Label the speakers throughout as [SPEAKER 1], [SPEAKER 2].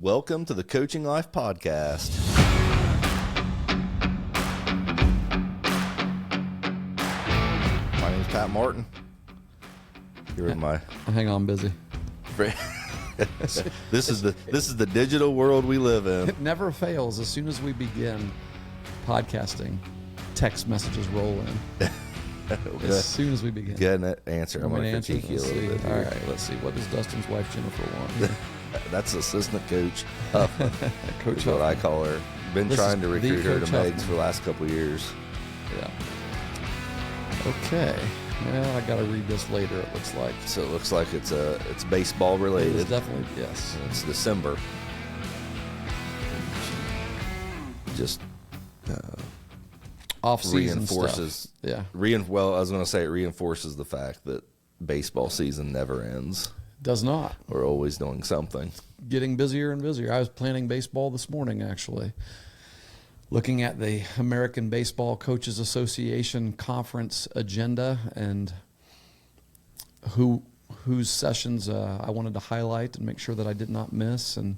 [SPEAKER 1] Welcome to the Coaching Life Podcast. My name is Pat Martin. Here with my
[SPEAKER 2] hang on, busy.
[SPEAKER 1] This is the digital world we live in.
[SPEAKER 2] It never fails. As soon as we begin podcasting, text messages roll in. As soon as we begin.
[SPEAKER 1] Get an answer. I'm going to critique you a little bit here.
[SPEAKER 2] All right, let's see. What does Dustin's wife Jennifer want here?
[SPEAKER 1] That's assistant coach Huffman.
[SPEAKER 2] Coach
[SPEAKER 1] is what I call her. Been trying to recruit her to Megs for the last couple of years.
[SPEAKER 2] Yeah. Okay. Well, I got to read this later, it looks like.
[SPEAKER 1] So it looks like it's baseball related.
[SPEAKER 2] It's definitely, yes.
[SPEAKER 1] It's December. Just
[SPEAKER 2] off-season
[SPEAKER 1] reinforces.
[SPEAKER 2] Stuff. Yeah.
[SPEAKER 1] Well, I was going to say it reinforces the fact that baseball season never ends.
[SPEAKER 2] Does not.
[SPEAKER 1] We're always doing something.
[SPEAKER 2] Getting busier and busier. I was planning baseball this morning, actually. Looking at the American Baseball Coaches Association conference agenda and whose sessions I wanted to highlight and make sure that I did not miss, and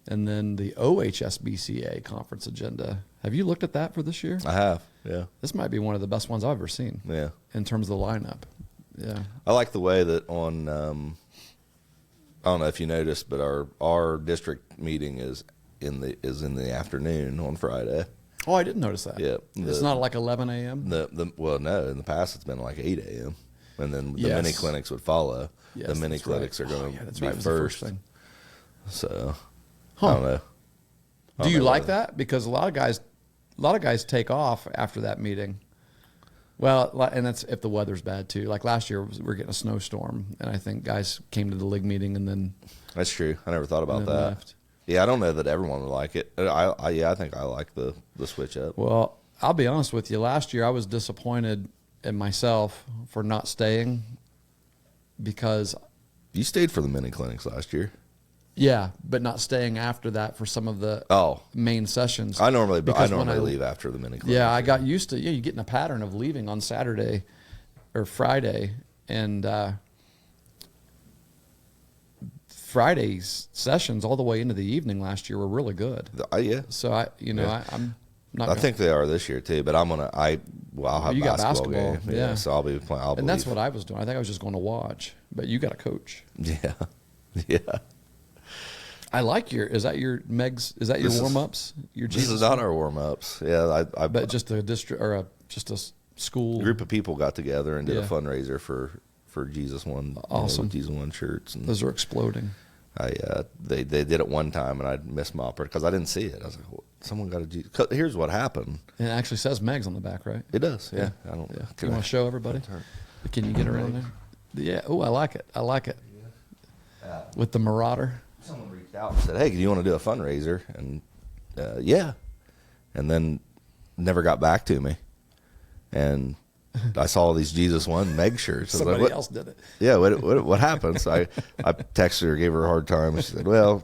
[SPEAKER 2] then the OHSBCA conference agenda. Have you looked at that for this year?
[SPEAKER 1] I have, yeah.
[SPEAKER 2] This might be one of the best ones I've ever seen.
[SPEAKER 1] Yeah.
[SPEAKER 2] In terms of the lineup. Yeah.
[SPEAKER 1] I like the way that on I don't know if you noticed, but our district meeting is in the afternoon on Friday.
[SPEAKER 2] Oh, I didn't notice that.
[SPEAKER 1] Yeah.
[SPEAKER 2] It's not like 11 a.m.?
[SPEAKER 1] Well, no. In the past, it's been like 8 a.m. And then the
[SPEAKER 2] Yes.
[SPEAKER 1] mini clinics would follow.
[SPEAKER 2] Yes,
[SPEAKER 1] the mini
[SPEAKER 2] that's
[SPEAKER 1] clinics
[SPEAKER 2] right.
[SPEAKER 1] are going to
[SPEAKER 2] that's
[SPEAKER 1] be
[SPEAKER 2] right. It was the
[SPEAKER 1] first.
[SPEAKER 2] thing.
[SPEAKER 1] So,
[SPEAKER 2] Huh.
[SPEAKER 1] I don't know.
[SPEAKER 2] Do you like that? Because a lot of guys take off after that meeting. Well, and that's if the weather's bad too. Like last year, we were getting a snowstorm, and I think guys came to the league meeting and then
[SPEAKER 1] That's true. I never thought about that.
[SPEAKER 2] left.
[SPEAKER 1] Yeah, I don't know that everyone would like it. I think I like the switch up.
[SPEAKER 2] Well, I'll be honest with you. Last year, I was disappointed in myself for not staying because
[SPEAKER 1] You stayed for the mini clinics last year.
[SPEAKER 2] yeah, but not staying after that for some of the main sessions.
[SPEAKER 1] I normally
[SPEAKER 2] Because
[SPEAKER 1] leave after the mini clinic.
[SPEAKER 2] Yeah, I got used to you get in a pattern of leaving on Saturday or Friday, and Friday's sessions all the way into the evening last year were really good.
[SPEAKER 1] Yeah.
[SPEAKER 2] So I'm not.
[SPEAKER 1] I think they are this year too, but I'll have
[SPEAKER 2] You got
[SPEAKER 1] basketball
[SPEAKER 2] basketball,
[SPEAKER 1] game.
[SPEAKER 2] yeah.
[SPEAKER 1] So I'll be playing.
[SPEAKER 2] And that's what I was doing. I think I was just going to watch, but you got a coach.
[SPEAKER 1] Yeah, yeah.
[SPEAKER 2] I like is that your Megs? Is that your warm ups?
[SPEAKER 1] This is not our warm ups. Yeah,
[SPEAKER 2] but just a district or just a school
[SPEAKER 1] group of people got together and did a fundraiser for Jesus One.
[SPEAKER 2] Awesome.
[SPEAKER 1] Jesus One shirts. And
[SPEAKER 2] those are exploding.
[SPEAKER 1] They did it one time and I missed my opportunity because I didn't see it. I was like, well, someone got a Jesus. Here's what happened.
[SPEAKER 2] And it actually says Megs on the back, right?
[SPEAKER 1] It does. Yeah.
[SPEAKER 2] I don't. Yeah. You want to show everybody? Can you get around there? Yeah. Oh, I like it. I like it. With the Marauder.
[SPEAKER 1] Someone reached out and said, hey, do you want to do a fundraiser? And yeah. And then never got back to me. And I saw these Jesus One Meg shirts.
[SPEAKER 2] Somebody else did it.
[SPEAKER 1] Yeah, what happened? So I texted her, gave her a hard time. And she said, well,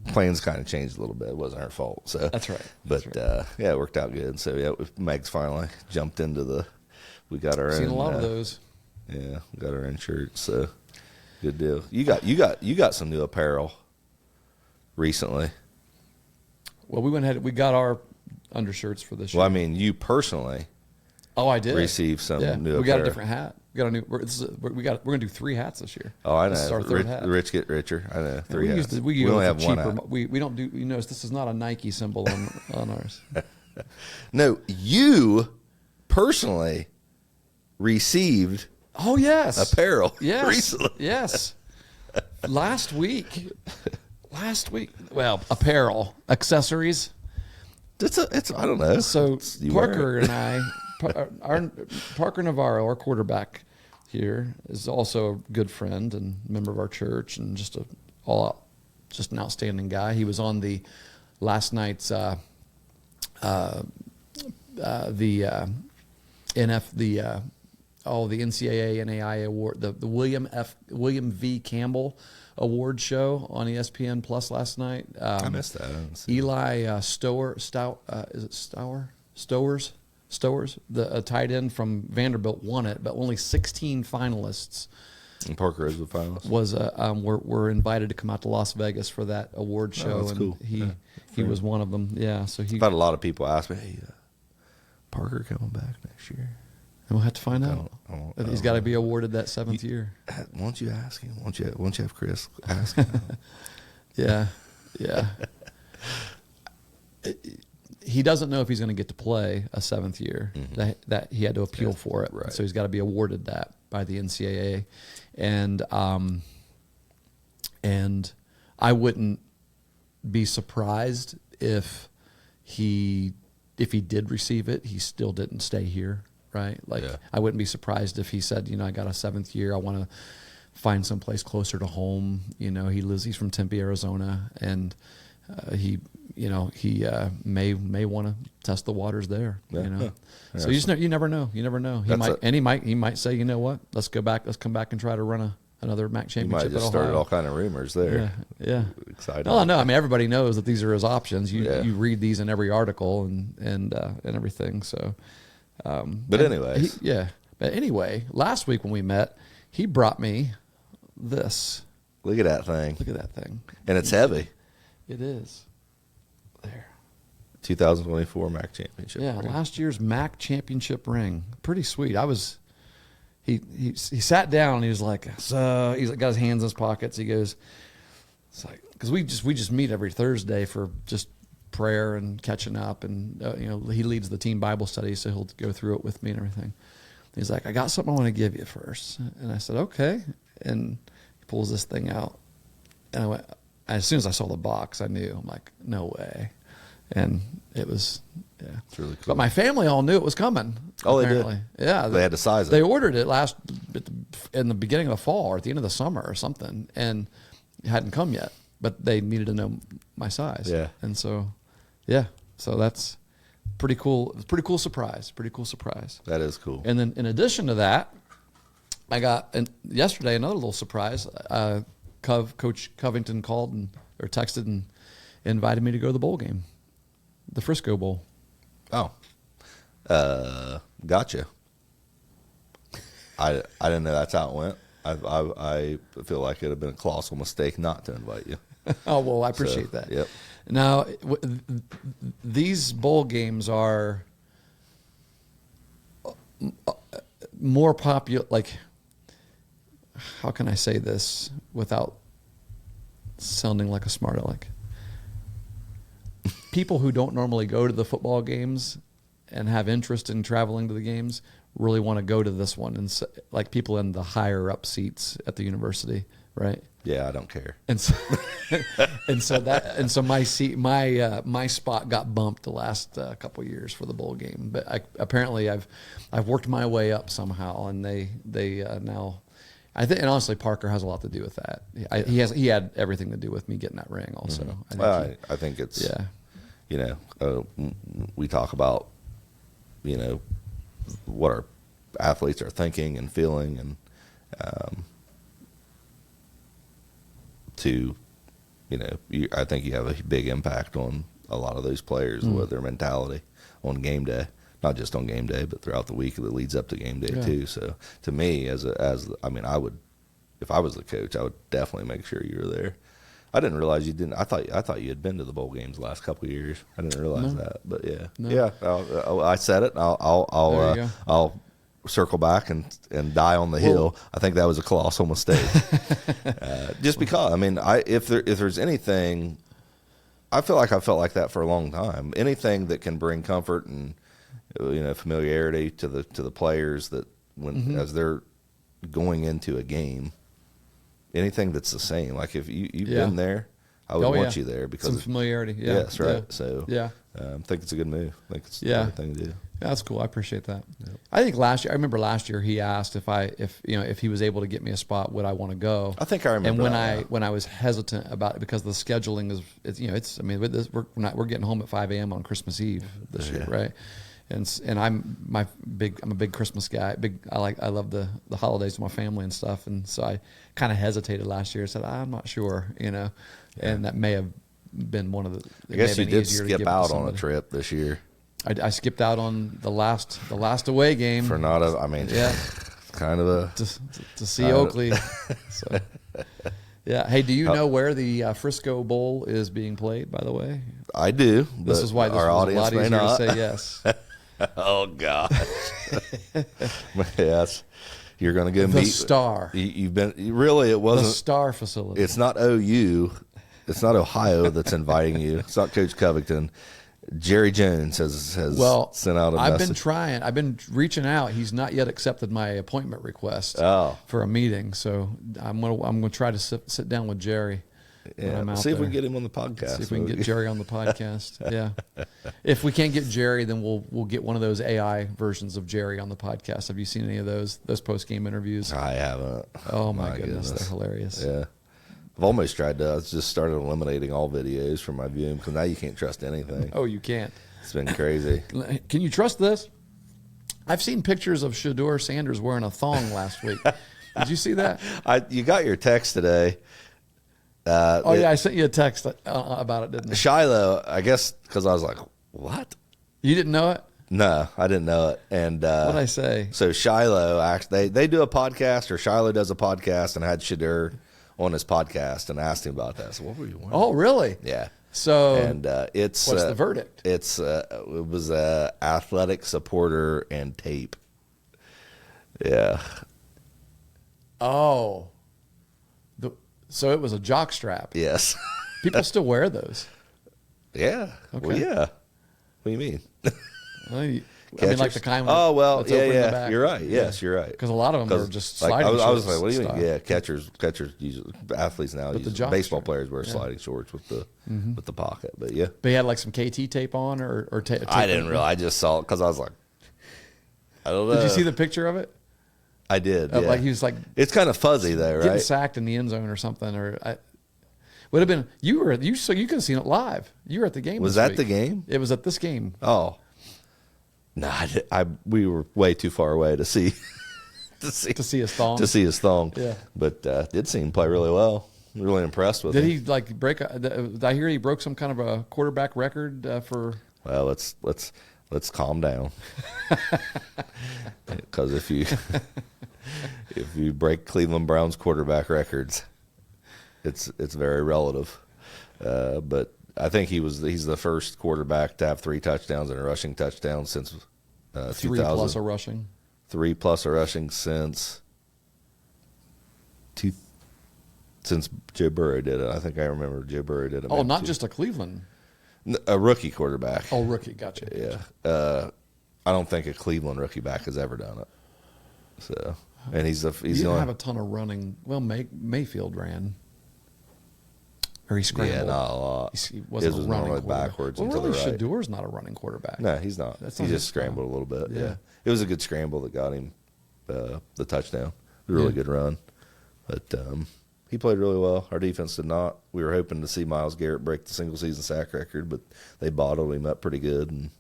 [SPEAKER 1] plans kind of changed a little bit. It wasn't her fault. So
[SPEAKER 2] that's right.
[SPEAKER 1] But yeah, it worked out good. So yeah, Meg's finally jumped into we got our own.
[SPEAKER 2] Seen a lot of those.
[SPEAKER 1] Yeah, we got our own shirts. So good deal. You got some new apparel recently.
[SPEAKER 2] Well, we went ahead. We got our undershirts for this year.
[SPEAKER 1] Well, I mean, you personally.
[SPEAKER 2] Oh, I did
[SPEAKER 1] receive some new apparel.
[SPEAKER 2] We got a different hat. We got a new. We're gonna do 3 hats this year.
[SPEAKER 1] Oh, I know.
[SPEAKER 2] This is our third hat.
[SPEAKER 1] The rich get richer. I know. 3 hats.
[SPEAKER 2] We
[SPEAKER 1] only have one hat.
[SPEAKER 2] We don't do. You notice this is not a Nike symbol on ours.
[SPEAKER 1] No, you personally received.
[SPEAKER 2] Oh yes,
[SPEAKER 1] apparel.
[SPEAKER 2] Yes,
[SPEAKER 1] recently.
[SPEAKER 2] Yes. Last week. Well, apparel, accessories.
[SPEAKER 1] It's I don't know.
[SPEAKER 2] So Parker and I, Parker Navarro, our quarterback here, is also a good friend and member of our church, and just an outstanding guy. He was on the last night's the NCAA NAI award, the William V. Campbell award show on ESPN Plus last night.
[SPEAKER 1] I missed that.
[SPEAKER 2] Eli Stowers, the tight end from Vanderbilt, won it, but only 16 finalists
[SPEAKER 1] And Parker is the finalist.
[SPEAKER 2] Was were invited to come out to Las Vegas for that award show,
[SPEAKER 1] that's
[SPEAKER 2] and
[SPEAKER 1] cool.
[SPEAKER 2] he was one of them. Yeah, so
[SPEAKER 1] I've had a lot of people ask me, "Hey, Parker coming back next year?"
[SPEAKER 2] And we'll have to find out. He's got to be awarded that 7th year.
[SPEAKER 1] Why don't you ask him? Why don't you have Chris ask him?
[SPEAKER 2] Yeah. He doesn't know if he's going to get to play a 7th year.
[SPEAKER 1] Mm-hmm.
[SPEAKER 2] That he had to appeal for it,
[SPEAKER 1] right.
[SPEAKER 2] so he's got to be awarded that by the NCAA. And I wouldn't be surprised if he did receive it, he still didn't stay here. Right? Like, I wouldn't be surprised if he said, I got a 7th year. I want to find someplace closer to home. He's from Tempe, Arizona, and he may want to test the waters there. So you never know. He might say, you know what? Let's come back and try to run another MAC championship.
[SPEAKER 1] You might just
[SPEAKER 2] at Ohio.
[SPEAKER 1] started all kind of rumors there.
[SPEAKER 2] Yeah.
[SPEAKER 1] Excited.
[SPEAKER 2] Oh no, I mean everybody knows that these are his options. You read these in every article and everything. So.
[SPEAKER 1] But anyways.
[SPEAKER 2] But anyway, last week when we met, he brought me this.
[SPEAKER 1] Look at that thing. And it's heavy.
[SPEAKER 2] It is. There.
[SPEAKER 1] 2024 MAC championship.
[SPEAKER 2] Yeah, ring. Last year's MAC championship ring. Pretty sweet. He sat down and he was like, so he's got his hands in his pockets. He goes, it's like, because we just meet every Thursday for just prayer and catching up, and he leads the team Bible study, so he'll go through it with me and everything. He's like, I got something I want to give you first, and I said, okay. And he pulls this thing out, and I went. As soon as I saw the box, I knew. I'm like, no way, and it was,
[SPEAKER 1] it's really cool.
[SPEAKER 2] But my family all knew it was coming.
[SPEAKER 1] Oh,
[SPEAKER 2] apparently.
[SPEAKER 1] They did.
[SPEAKER 2] Yeah,
[SPEAKER 1] they had to size it.
[SPEAKER 2] They ordered it in the beginning of the fall or at the end of the summer or something, and it hadn't come yet. But they needed to know my size.
[SPEAKER 1] Yeah,
[SPEAKER 2] and so. Yeah, so that's pretty cool. It's a pretty cool surprise.
[SPEAKER 1] That is cool.
[SPEAKER 2] And then in addition to that, I got yesterday another little surprise. Coach Covington called or texted and invited me to go to the bowl game, the Frisco Bowl.
[SPEAKER 1] Oh, gotcha. I didn't know that's how it went. I feel like it'd have been a colossal mistake not to invite you.
[SPEAKER 2] Oh, well, I appreciate that.
[SPEAKER 1] Yep.
[SPEAKER 2] Now, these bowl games are more popular. Like, how can I say this without sounding like a smart aleck? People who don't normally go to the football games and have interest in traveling to the games really want to go to this one. And so, like people in the higher up seats at the university, right?
[SPEAKER 1] Yeah, I don't care.
[SPEAKER 2] And so, so my seat, my spot got bumped the last couple of years for the bowl game. But apparently I've worked my way up somehow, and they now, I think, and honestly, Parker has a lot to do with that. He had everything to do with me getting that ring also.
[SPEAKER 1] Mm-hmm. I think it's we talk about what our athletes are thinking and feeling, and I think you have a big impact on a lot of those players with their mentality on game day, not just on game day, but throughout the week that leads up to game day too. So to me, I would, if I was the coach, I would definitely make sure you were there. I didn't realize you didn't. I thought you had been to the bowl games the last couple of years. I didn't realize that, but I said it. I'll circle back and die on the hill. I think that was a colossal mistake. Just because, if there's anything, I feel like I felt like that for a long time. Anything that can bring comfort and familiarity to the players, that when as they're going into a game, anything that's the same. Like if you've been there, I would want you there because
[SPEAKER 2] some familiarity. Yeah.
[SPEAKER 1] Yes, right.
[SPEAKER 2] Yeah.
[SPEAKER 1] So I think it's a good move. I think it's the right thing to do.
[SPEAKER 2] Yeah, that's cool. I appreciate that. Yep. I think I remember last year he asked if he was able to get me a spot, would I want to go?
[SPEAKER 1] I think I remember.
[SPEAKER 2] And when I was hestant about it because the scheduling we're getting home at 5 a.m. on Christmas Eve this year, right? And I'm a big Christmas guy. I love the holidays with my family and stuff. And so I kind of hesitated last year. Said I'm not sure, and that may have been one of the.
[SPEAKER 1] I guess you did skip out on a trip this year.
[SPEAKER 2] I skipped out on the last away game
[SPEAKER 1] for not a. kind of a
[SPEAKER 2] to see Oakley. So, yeah. Hey, do you know where the Frisco Bowl is being played? By the way,
[SPEAKER 1] I do.
[SPEAKER 2] This is why this
[SPEAKER 1] our
[SPEAKER 2] was
[SPEAKER 1] audience
[SPEAKER 2] a lot
[SPEAKER 1] may
[SPEAKER 2] easier
[SPEAKER 1] not.
[SPEAKER 2] to say yes.
[SPEAKER 1] Oh gosh. Yes. You're going to go
[SPEAKER 2] The
[SPEAKER 1] meet
[SPEAKER 2] Star.
[SPEAKER 1] You've been really. It wasn't
[SPEAKER 2] The Star facility.
[SPEAKER 1] It's not OU. It's not Ohio that's inviting you. It's not Coach Covington. Jerry Jones has sent out a message.
[SPEAKER 2] I've been reaching out. He's not yet accepted my appointment request for a meeting. So I'm gonna try to sit down with Jerry.
[SPEAKER 1] Yeah, see if we can get him on the podcast.
[SPEAKER 2] See if we can get Jerry on the podcast. Yeah. If we can't get Jerry, then we'll get one of those AI versions of Jerry on the podcast. Have you seen any of those post game interviews?
[SPEAKER 1] I haven't.
[SPEAKER 2] Oh my goodness, they're hilarious.
[SPEAKER 1] Yeah. I've almost tried to. I just started eliminating all videos from my viewing because now you can't trust anything.
[SPEAKER 2] Oh, you can't.
[SPEAKER 1] It's been crazy.
[SPEAKER 2] Can you trust this? I've seen pictures of Shedeur Sanders wearing a thong last week. Did you see that?
[SPEAKER 1] You got your text today.
[SPEAKER 2] I sent you a text about it, didn't I?
[SPEAKER 1] Shiloh, I guess, because I was like, what?
[SPEAKER 2] You didn't know it?
[SPEAKER 1] No, I didn't know it. And
[SPEAKER 2] what did I say?
[SPEAKER 1] So Shiloh, actually, they do a podcast, or Shiloh does a podcast, and had Shedeur on his podcast and asked him about that. So what were you wearing?
[SPEAKER 2] Oh, really?
[SPEAKER 1] Yeah.
[SPEAKER 2] So
[SPEAKER 1] and it's
[SPEAKER 2] what's the verdict?
[SPEAKER 1] It was a athletic supporter and tape. Yeah.
[SPEAKER 2] Oh. So it was a jock strap.
[SPEAKER 1] Yes.
[SPEAKER 2] People still wear those.
[SPEAKER 1] Yeah.
[SPEAKER 2] Okay.
[SPEAKER 1] Well, yeah. What do you mean?
[SPEAKER 2] I mean, like the kind.
[SPEAKER 1] Oh well,
[SPEAKER 2] that's open in the
[SPEAKER 1] yeah.
[SPEAKER 2] back.
[SPEAKER 1] You're right. Yes, you're right.
[SPEAKER 2] Because a lot of them are just sliding.
[SPEAKER 1] I was
[SPEAKER 2] shorts
[SPEAKER 1] like, what do you
[SPEAKER 2] style.
[SPEAKER 1] mean? Yeah, catchers use athletes now.
[SPEAKER 2] With the
[SPEAKER 1] Use,
[SPEAKER 2] jock
[SPEAKER 1] baseball
[SPEAKER 2] strap.
[SPEAKER 1] players wear sliding shorts with the pocket. But yeah,
[SPEAKER 2] But he had like some KT tape on, or tape.
[SPEAKER 1] I didn't really. I just saw it because I was like, I don't know.
[SPEAKER 2] Did you see the picture of it?
[SPEAKER 1] I did. Yeah.
[SPEAKER 2] Like he was like,
[SPEAKER 1] it's kind of fuzzy though, right?
[SPEAKER 2] getting sacked in the end zone or something, would have been so you could have seen it live. You were at the game.
[SPEAKER 1] Was
[SPEAKER 2] this
[SPEAKER 1] that
[SPEAKER 2] week.
[SPEAKER 1] the game?
[SPEAKER 2] It was at this game.
[SPEAKER 1] Oh, no, we were way too far away to see
[SPEAKER 2] to see his thong.
[SPEAKER 1] To see his thong.
[SPEAKER 2] Yeah,
[SPEAKER 1] but did see him play really well. Really impressed with him.
[SPEAKER 2] Did he like break? Did I hear he broke some kind of a quarterback record for?
[SPEAKER 1] Well, let's calm down, because if you break Cleveland Browns quarterback records, it's very relative. But I think he's the first quarterback to have 3 touchdowns and a rushing touchdown since
[SPEAKER 2] 3 plus a rushing.
[SPEAKER 1] 3 plus a rushing since Joe Burrow did it. I think I remember Joe Burrow did it.
[SPEAKER 2] Oh, not just a Cleveland.
[SPEAKER 1] A rookie quarterback.
[SPEAKER 2] Oh, rookie. Gotcha.
[SPEAKER 1] Yeah. I don't think a Cleveland rookie back has ever done it. So, and he's
[SPEAKER 2] He
[SPEAKER 1] the
[SPEAKER 2] didn't
[SPEAKER 1] only.
[SPEAKER 2] have a ton of running. Well, Mayfield ran. Or he scrambled.
[SPEAKER 1] Yeah, not a lot.
[SPEAKER 2] He wasn't
[SPEAKER 1] His was
[SPEAKER 2] a running
[SPEAKER 1] normally
[SPEAKER 2] quarterback.
[SPEAKER 1] backwards
[SPEAKER 2] Well,
[SPEAKER 1] and to
[SPEAKER 2] really,
[SPEAKER 1] the right.
[SPEAKER 2] Shadeur's not a running quarterback.
[SPEAKER 1] No, he's not.
[SPEAKER 2] That's
[SPEAKER 1] He
[SPEAKER 2] not
[SPEAKER 1] just
[SPEAKER 2] his
[SPEAKER 1] scrambled a little bit.
[SPEAKER 2] Yeah.
[SPEAKER 1] Yeah. It was a good scramble that got him the touchdown. It was a really good run. But he played really well. Our defense did not. We were hoping to see Myles Garrett break the single season sack record, but they bottled him up pretty good, and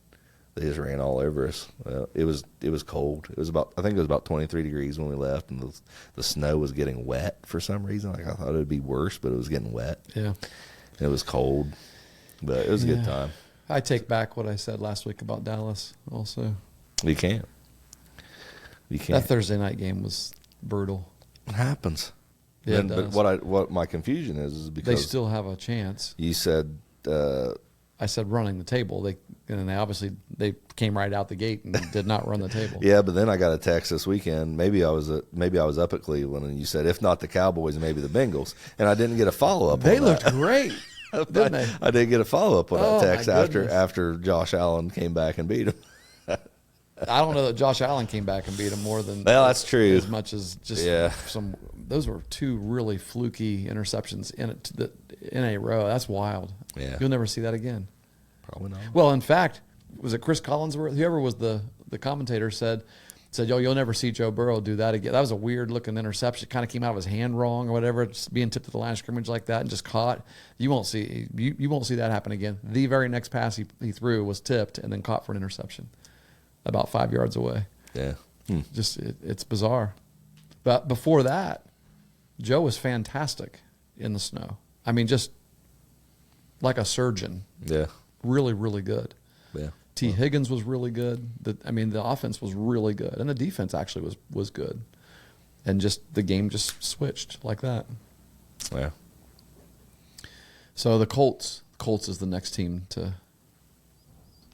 [SPEAKER 1] they just ran all over us. It was cold. I think it was about 23 degrees when we left, and the snow was getting wet for some reason. Like I thought it would be worse, but it was getting wet.
[SPEAKER 2] Yeah.
[SPEAKER 1] It was cold, but it was a good time.
[SPEAKER 2] I take back what I said last week about Dallas also.
[SPEAKER 1] You can't.
[SPEAKER 2] That Thursday night game was brutal.
[SPEAKER 1] It happens.
[SPEAKER 2] Yeah,
[SPEAKER 1] but what my confusion is because
[SPEAKER 2] they still have a chance.
[SPEAKER 1] You said
[SPEAKER 2] I said running the table. They obviously came right out the gate and did not run the table.
[SPEAKER 1] Yeah, but then I got a text this weekend. Maybe I was up at Cleveland, and you said if not the Cowboys, maybe the Bengals, and I didn't get a follow up.
[SPEAKER 2] They looked great, didn't they?
[SPEAKER 1] I didn't get a follow up on that text
[SPEAKER 2] my goodness.
[SPEAKER 1] after Josh Allen came back and beat him.
[SPEAKER 2] I don't know that Josh Allen came back and beat him more than.
[SPEAKER 1] Well, that's true.
[SPEAKER 2] As much as just some. Those were 2 really fluky interceptions in a row. That's wild.
[SPEAKER 1] Yeah,
[SPEAKER 2] you'll never see that again.
[SPEAKER 1] Probably not.
[SPEAKER 2] Well, in fact, was it Chris Collinsworth? Whoever was the commentator said, you'll never see Joe Burrow do that again. That was a weird looking interception. It kind of came out of his hand wrong or whatever, just being tipped to the line of scrimmage like that and just caught. You won't see that happen again. The very next pass he threw was tipped and then caught for an interception, about 5 yards away.
[SPEAKER 1] Yeah,
[SPEAKER 2] just it's bizarre. But before that, Joe was fantastic in the snow. I mean, just like a surgeon.
[SPEAKER 1] Yeah.
[SPEAKER 2] Really, really good.
[SPEAKER 1] Yeah.
[SPEAKER 2] Higgins was really good. The offense was really good, and the defense actually was good. And just the game just switched like that.
[SPEAKER 1] Yeah.
[SPEAKER 2] So the Colts is the next team to.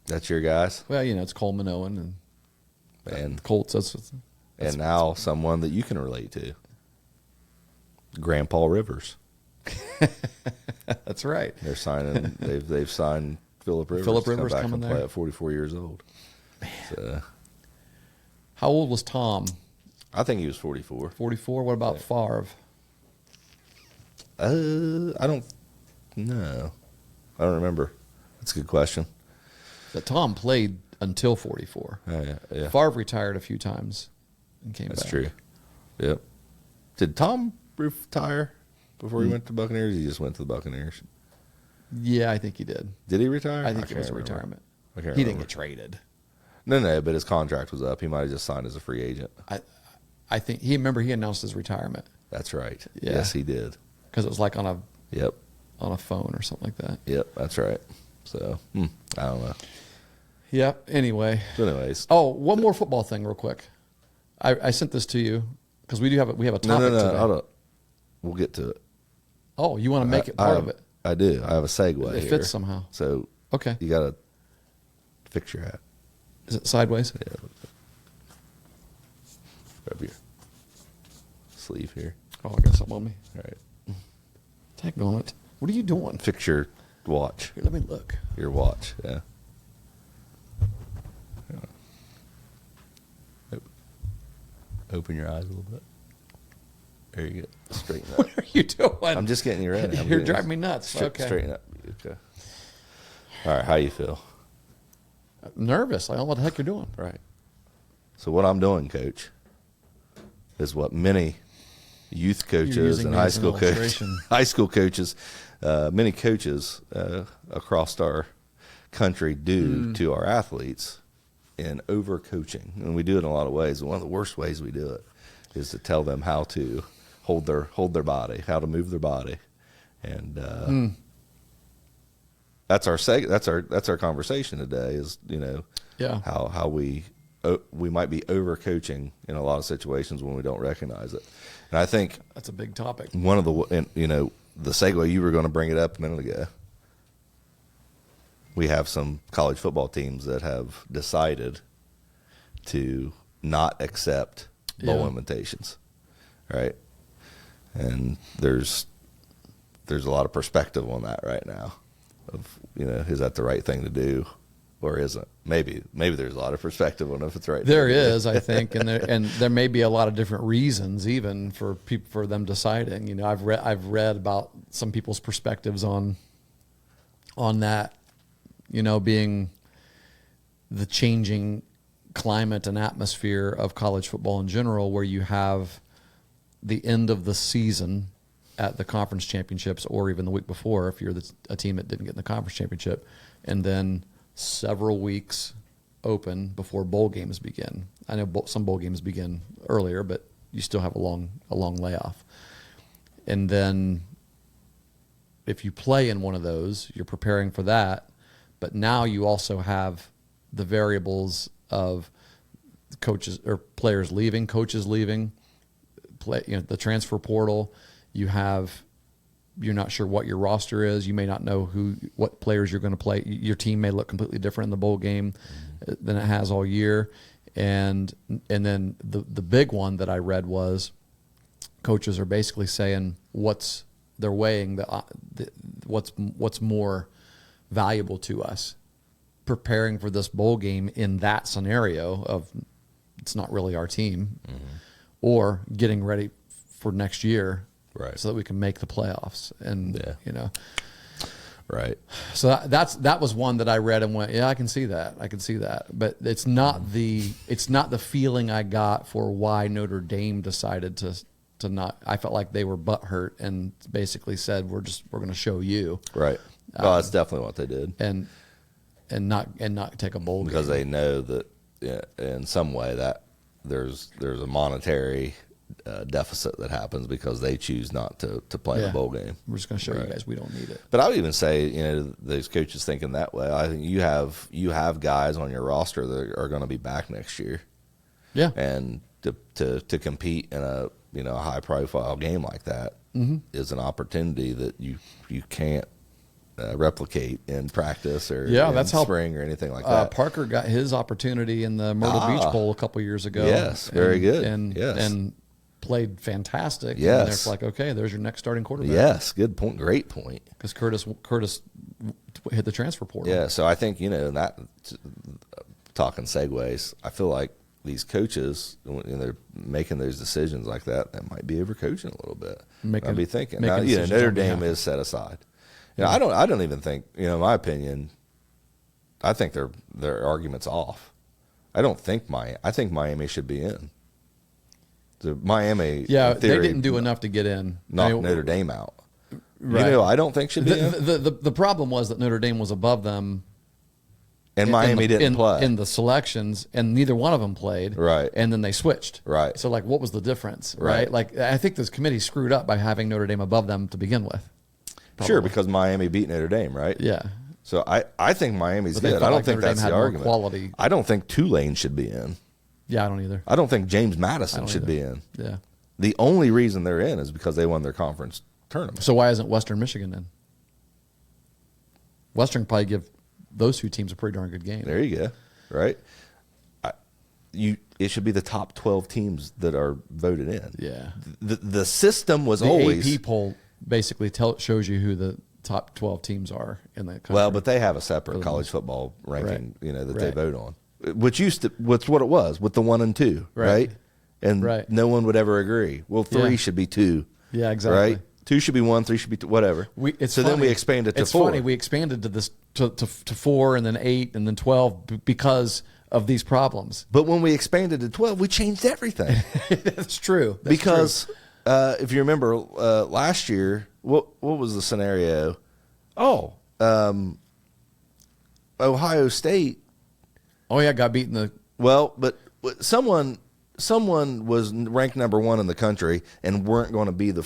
[SPEAKER 1] That's your guys?
[SPEAKER 2] Well, it's Coleman, Owen, and the Colts. That's
[SPEAKER 1] and now someone that you can relate to. Grandpa Rivers.
[SPEAKER 2] That's right.
[SPEAKER 1] They're signing. They've signed Phillip Rivers.
[SPEAKER 2] Phillip Rivers
[SPEAKER 1] to come back
[SPEAKER 2] coming
[SPEAKER 1] and
[SPEAKER 2] there
[SPEAKER 1] play at 44 years old.
[SPEAKER 2] Man.
[SPEAKER 1] So,
[SPEAKER 2] how old was Tom?
[SPEAKER 1] I think he was 44.
[SPEAKER 2] 44. What about Favre?
[SPEAKER 1] I don't know. I don't remember. That's a good question.
[SPEAKER 2] But Tom played until 44.
[SPEAKER 1] Oh, yeah.
[SPEAKER 2] Favre retired a few times and came back.
[SPEAKER 1] That's true. Yep. Did Tom retire before he went to Buccaneers? He just went to the Buccaneers.
[SPEAKER 2] Yeah, I think he did.
[SPEAKER 1] Did he retire?
[SPEAKER 2] I think it was a retirement.
[SPEAKER 1] He
[SPEAKER 2] didn't get traded.
[SPEAKER 1] No, but his contract was up. He might have just signed as a free agent.
[SPEAKER 2] I think he announced his retirement.
[SPEAKER 1] That's right.
[SPEAKER 2] Yeah.
[SPEAKER 1] Yes, he did.
[SPEAKER 2] Because it was like on a phone or something like that.
[SPEAKER 1] Yep, that's right. So, I don't know.
[SPEAKER 2] Yeah. Anyway.
[SPEAKER 1] So anyways.
[SPEAKER 2] Oh, one more football thing, real quick. I sent this to you because we have a topic
[SPEAKER 1] No.
[SPEAKER 2] today.
[SPEAKER 1] Hold up. We'll get to it.
[SPEAKER 2] Oh, you want to make it part of it?
[SPEAKER 1] I do. I have a segue.
[SPEAKER 2] It fits somehow.
[SPEAKER 1] So
[SPEAKER 2] okay,
[SPEAKER 1] you got to fix your hat.
[SPEAKER 2] Is it sideways?
[SPEAKER 1] Yeah. Grab your sleeve here.
[SPEAKER 2] Oh, I got something on me.
[SPEAKER 1] All right.
[SPEAKER 2] Tag on it. What are you doing?
[SPEAKER 1] Fix your watch.
[SPEAKER 2] Here, let me look.
[SPEAKER 1] Your watch. Yeah. Open your eyes a little bit. There you go. Straighten up.
[SPEAKER 2] What are you doing?
[SPEAKER 1] I'm just getting you ready.
[SPEAKER 2] You're driving me nuts. Okay.
[SPEAKER 1] Straighten up. Okay. All right. How you feel?
[SPEAKER 2] Nervous. I don't know what the heck you're doing.
[SPEAKER 1] Right. So what I'm doing, Coach, is what many youth coaches and high school coaches, many coaches across our country do to our athletes in over-coaching. And we do it in a lot of ways. And one of the worst ways we do it is to tell them how to hold their body, how to move their body. And that's our conversation today is, how we might be over-coaching in a lot of situations when we don't recognize it. And I think
[SPEAKER 2] that's a big topic.
[SPEAKER 1] One of the segue, you were going to bring it up a minute ago. We have some college football teams that have decided to not accept bowl invitations, right? And there's a lot of perspective on that right now of, is that the right thing to do or isn't? Maybe there's a lot of perspective on if it's right.
[SPEAKER 2] There is, I think, and there may be a lot of different reasons even for them deciding. I've read about some people's perspectives on that, being the changing climate and atmosphere of college football in general, where you have the end of the season at the conference championships or even the week before if you're a team that didn't get in the conference championship, and then several weeks open before bowl games begin. I know some bowl games begin earlier, but you still have a long layoff. And then if you play in one of those, you're preparing for that. But now you also have the variables of coaches or players leaving, coaches leaving, the transfer portal. You're not sure what your roster is. You may not know what players you're going to play. Your team may look completely different in the bowl game than it has all year. And then the big one that I read was coaches are basically saying they're weighing what's more valuable to us, preparing for this bowl game in that scenario of it's not really our team, or getting ready for next year.
[SPEAKER 1] Right.
[SPEAKER 2] So that we can make the playoffs. And,
[SPEAKER 1] Right.
[SPEAKER 2] So that was one that I read and went, yeah, I can see that. But it's not the feeling I got for why Notre Dame decided to not. I felt like they were butthurt and basically said, we're going to show you.
[SPEAKER 1] Right. Well, that's definitely what they did.
[SPEAKER 2] And not take a bowl game.
[SPEAKER 1] Because they know that in some way that there's a monetary deficit that happens because they choose not to play the bowl game.
[SPEAKER 2] We're just going to show you guys we don't need it.
[SPEAKER 1] But I would even say, those coaches thinking that way. I think you have guys on your roster that are going to be back next year.
[SPEAKER 2] Yeah.
[SPEAKER 1] And to compete in a a high profile game like that is an opportunity that you can't replicate in practice or
[SPEAKER 2] that's how
[SPEAKER 1] spring or anything like that.
[SPEAKER 2] Parker got his opportunity in the Myrtle Beach Bowl a couple years ago.
[SPEAKER 1] Yes, very good.
[SPEAKER 2] And played fantastic.
[SPEAKER 1] Yes.
[SPEAKER 2] And it's like, okay, there's your next starting quarterback.
[SPEAKER 1] Yes, good point. Great point.
[SPEAKER 2] Because Curtis hit the transfer portal.
[SPEAKER 1] Yeah, so I think, that talking segues, I feel like these coaches, when they're making those decisions like that might be overcoaching a little bit. I'd be thinking. Now, Notre Dame is set aside. I don't even think, in my opinion, I think their argument's off. I think Miami should be in. So Miami,
[SPEAKER 2] yeah,
[SPEAKER 1] in theory,
[SPEAKER 2] they didn't do enough to get in.
[SPEAKER 1] Knock Notre Dame out.
[SPEAKER 2] Right.
[SPEAKER 1] I don't think should be in.
[SPEAKER 2] The problem was that Notre Dame was above them.
[SPEAKER 1] And Miami didn't play
[SPEAKER 2] in the selections, and neither one of them played.
[SPEAKER 1] Right.
[SPEAKER 2] And then they switched.
[SPEAKER 1] Right.
[SPEAKER 2] So, what was the difference?
[SPEAKER 1] Right.
[SPEAKER 2] Like, I think this committee screwed up by having Notre Dame above them to begin with. Probably.
[SPEAKER 1] Sure, because Miami beat Notre Dame, right?
[SPEAKER 2] Yeah.
[SPEAKER 1] So I think Miami's good. I don't think that's the argument.
[SPEAKER 2] Quality.
[SPEAKER 1] I don't think Tulane should be in.
[SPEAKER 2] Yeah, I don't either.
[SPEAKER 1] I don't think James Madison should be in.
[SPEAKER 2] Yeah.
[SPEAKER 1] The only reason they're in is because they won their conference tournament.
[SPEAKER 2] So why isn't Western Michigan in? Western probably give those two teams a pretty darn good game.
[SPEAKER 1] There you go. Right? It should be the top 12 teams that are voted in.
[SPEAKER 2] Yeah.
[SPEAKER 1] The system was
[SPEAKER 2] the
[SPEAKER 1] always...
[SPEAKER 2] AP poll basically shows you who the top 12 teams are in that country.
[SPEAKER 1] Well, but they have a separate college football ranking, that they vote on. Which what's what it was with the 1 and 2, right? And no one would ever agree. Well, 3 should be 2.
[SPEAKER 2] Yeah, exactly.
[SPEAKER 1] Right? 2 should be 1, 3 should be 2, whatever. Then we expanded to 4.
[SPEAKER 2] It's funny, we expanded to this to 4 and then 8 and then 12 because of these problems.
[SPEAKER 1] But when we expanded to 12, we changed everything.
[SPEAKER 2] That's true.
[SPEAKER 1] Because if you remember last year, what was the scenario? Ohio State.
[SPEAKER 2] Oh yeah, got beaten
[SPEAKER 1] but someone was ranked number 1 in the country and weren't going to be the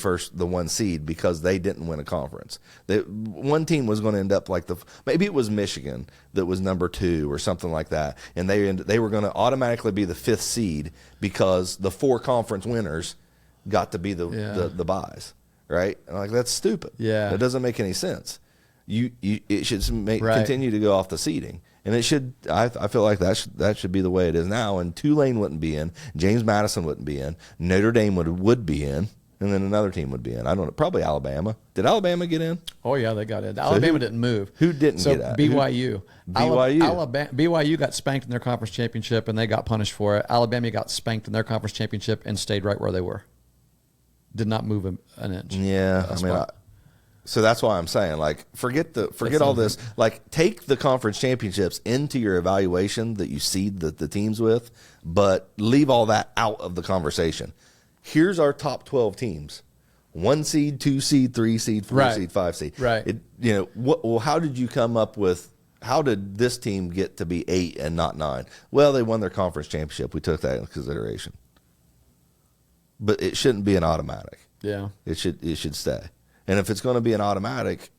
[SPEAKER 1] 1 seed because they didn't win a conference. One team was going to end up like maybe it was Michigan that was number 2 or something like that, and they were going to automatically be the 5th seed because the 4 conference winners got to be the buys, right? And that's stupid.
[SPEAKER 2] Yeah,
[SPEAKER 1] that doesn't make any sense. It should continue to go off the seeding. And it should. I feel like that should be the way it is now. And Tulane wouldn't be in. James Madison wouldn't be in. Notre Dame would be in, and then another team would be in. I don't know. Probably Alabama. Did Alabama get in?
[SPEAKER 2] Oh yeah, they got in. Alabama didn't move.
[SPEAKER 1] Who didn't get in?
[SPEAKER 2] BYU.
[SPEAKER 1] BYU.
[SPEAKER 2] BYU got spanked in their conference championship, and they got punished for it. Alabama got spanked in their conference championship and stayed right where they were. Did not move an inch.
[SPEAKER 1] Yeah, so that's why I'm saying, forget all this. Take the conference championships into your evaluation that you seed the teams with, but leave all that out of the conversation. Here's our top 12 teams: 1 seed, 2 seed, 3 seed, 4 seed, 5 seed.
[SPEAKER 2] Right.
[SPEAKER 1] How did you come up with? How did this team get to be 8 and not 9? Well, they won their conference championship. We took that into consideration, but it shouldn't be an automatic.
[SPEAKER 2] Yeah,
[SPEAKER 1] it should stay. And if it's going to be an automatic,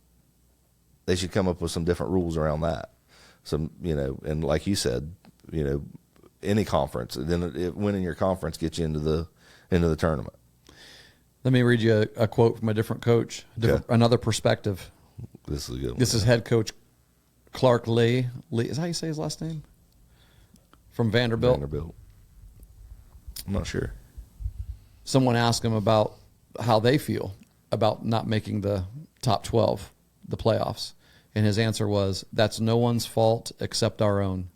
[SPEAKER 1] they should come up with some different rules around that. And like you said, any conference, then winning your conference gets you into the tournament.
[SPEAKER 2] Let me read you a quote from a different coach, another perspective.
[SPEAKER 1] This is a good one.
[SPEAKER 2] This is head coach Clark Lee. Is that how you say his last name? From Vanderbilt.
[SPEAKER 1] I'm not sure.
[SPEAKER 2] Someone asked him about how they feel about not making the top 12, the playoffs. And his answer was, that's no one's fault except our own.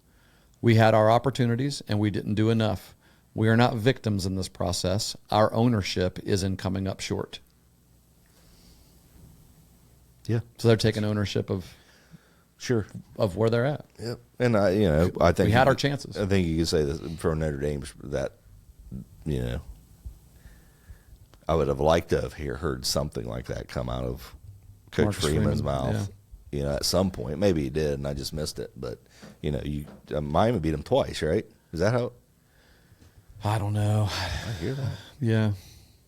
[SPEAKER 2] We had our opportunities and we didn't do enough. We are not victims in this process. Our ownership is in coming up short.
[SPEAKER 1] Yeah.
[SPEAKER 2] So they're taking ownership of where they're at.
[SPEAKER 1] Yep. And I think
[SPEAKER 2] we had our chances.
[SPEAKER 1] I think you could say this for Notre Dame that, I would have liked to have heard something like that come out of Coach Freeman's mouth. Yeah. At some point, maybe he did, and I just missed it. But Miami beat him twice, right? Is that how?
[SPEAKER 2] I don't know.
[SPEAKER 1] I hear that.
[SPEAKER 2] Yeah.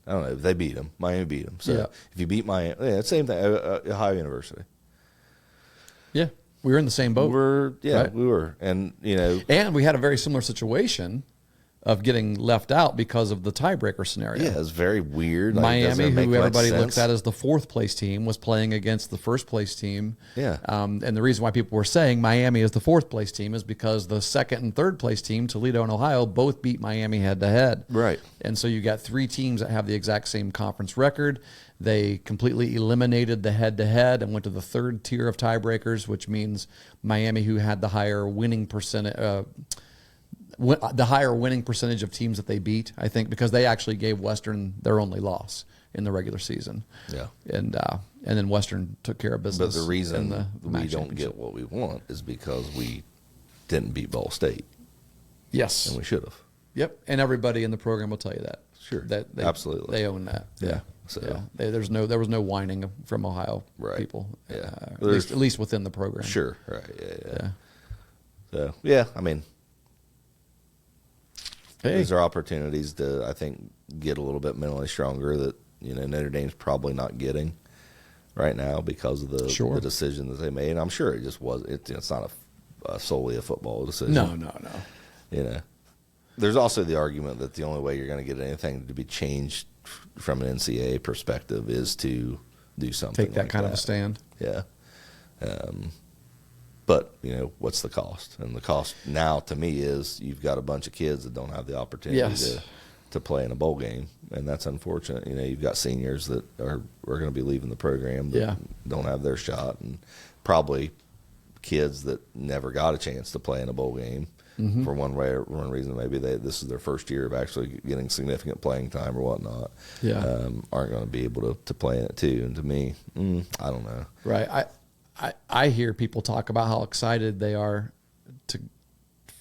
[SPEAKER 1] I don't know. They beat him. Miami beat him. So if you beat Miami, same thing. Ohio University.
[SPEAKER 2] Yeah, we were in the same boat.
[SPEAKER 1] We were, and
[SPEAKER 2] and we had a very similar situation of getting left out because of the tiebreaker scenario.
[SPEAKER 1] Yeah, it's very weird. Like,
[SPEAKER 2] Miami, who everybody looks at as the fourth place team, was playing against the first place team.
[SPEAKER 1] Yeah.
[SPEAKER 2] And the reason why people were saying Miami is the fourth place team is because the second and third place team, Toledo and Ohio, both beat Miami head to head.
[SPEAKER 1] Right.
[SPEAKER 2] And so you got three teams that have the exact same conference record. They completely eliminated the head to head and went to the third tier of tiebreakers, which means Miami, who had the higher winning percentage, the higher winning percentage of teams that they beat, I think, because they actually gave Western their only loss in the regular season.
[SPEAKER 1] Yeah.
[SPEAKER 2] And then Western took care of business.
[SPEAKER 1] But the reason we don't
[SPEAKER 2] championship.
[SPEAKER 1] get what we want is because we didn't beat Ball State.
[SPEAKER 2] Yes.
[SPEAKER 1] And we should have.
[SPEAKER 2] Yep. And everybody in the program will tell you that.
[SPEAKER 1] Sure.
[SPEAKER 2] That
[SPEAKER 1] Absolutely.
[SPEAKER 2] They own that.
[SPEAKER 1] Yeah.
[SPEAKER 2] So
[SPEAKER 1] So
[SPEAKER 2] there was no whining from Ohio people.
[SPEAKER 1] Yeah.
[SPEAKER 2] At least within the program.
[SPEAKER 1] Sure. Right. Yeah. So yeah, I mean, these are opportunities to, I think, get a little bit mentally stronger that, Notre Dame's probably not getting right now because of the decision that they made. And I'm sure it just was. It's not solely a football decision.
[SPEAKER 2] No.
[SPEAKER 1] There's also the argument that the only way you're going to get anything to be changed from an NCAA perspective is to do something.
[SPEAKER 2] Take that
[SPEAKER 1] like
[SPEAKER 2] kind of a stand.
[SPEAKER 1] Yeah. But, what's the cost? And the cost now to me is you've got a bunch of kids that don't have the opportunity to play in a bowl game. And that's unfortunate. You've got seniors that are going to be leaving the program that don't have their shot, and probably kids that never got a chance to play in a bowl game for one reason. Maybe this is their first year of actually getting significant playing time or whatnot. Aren't going to be able to play in it too. And to me, I don't know.
[SPEAKER 2] Right. I hear people talk about how excited they are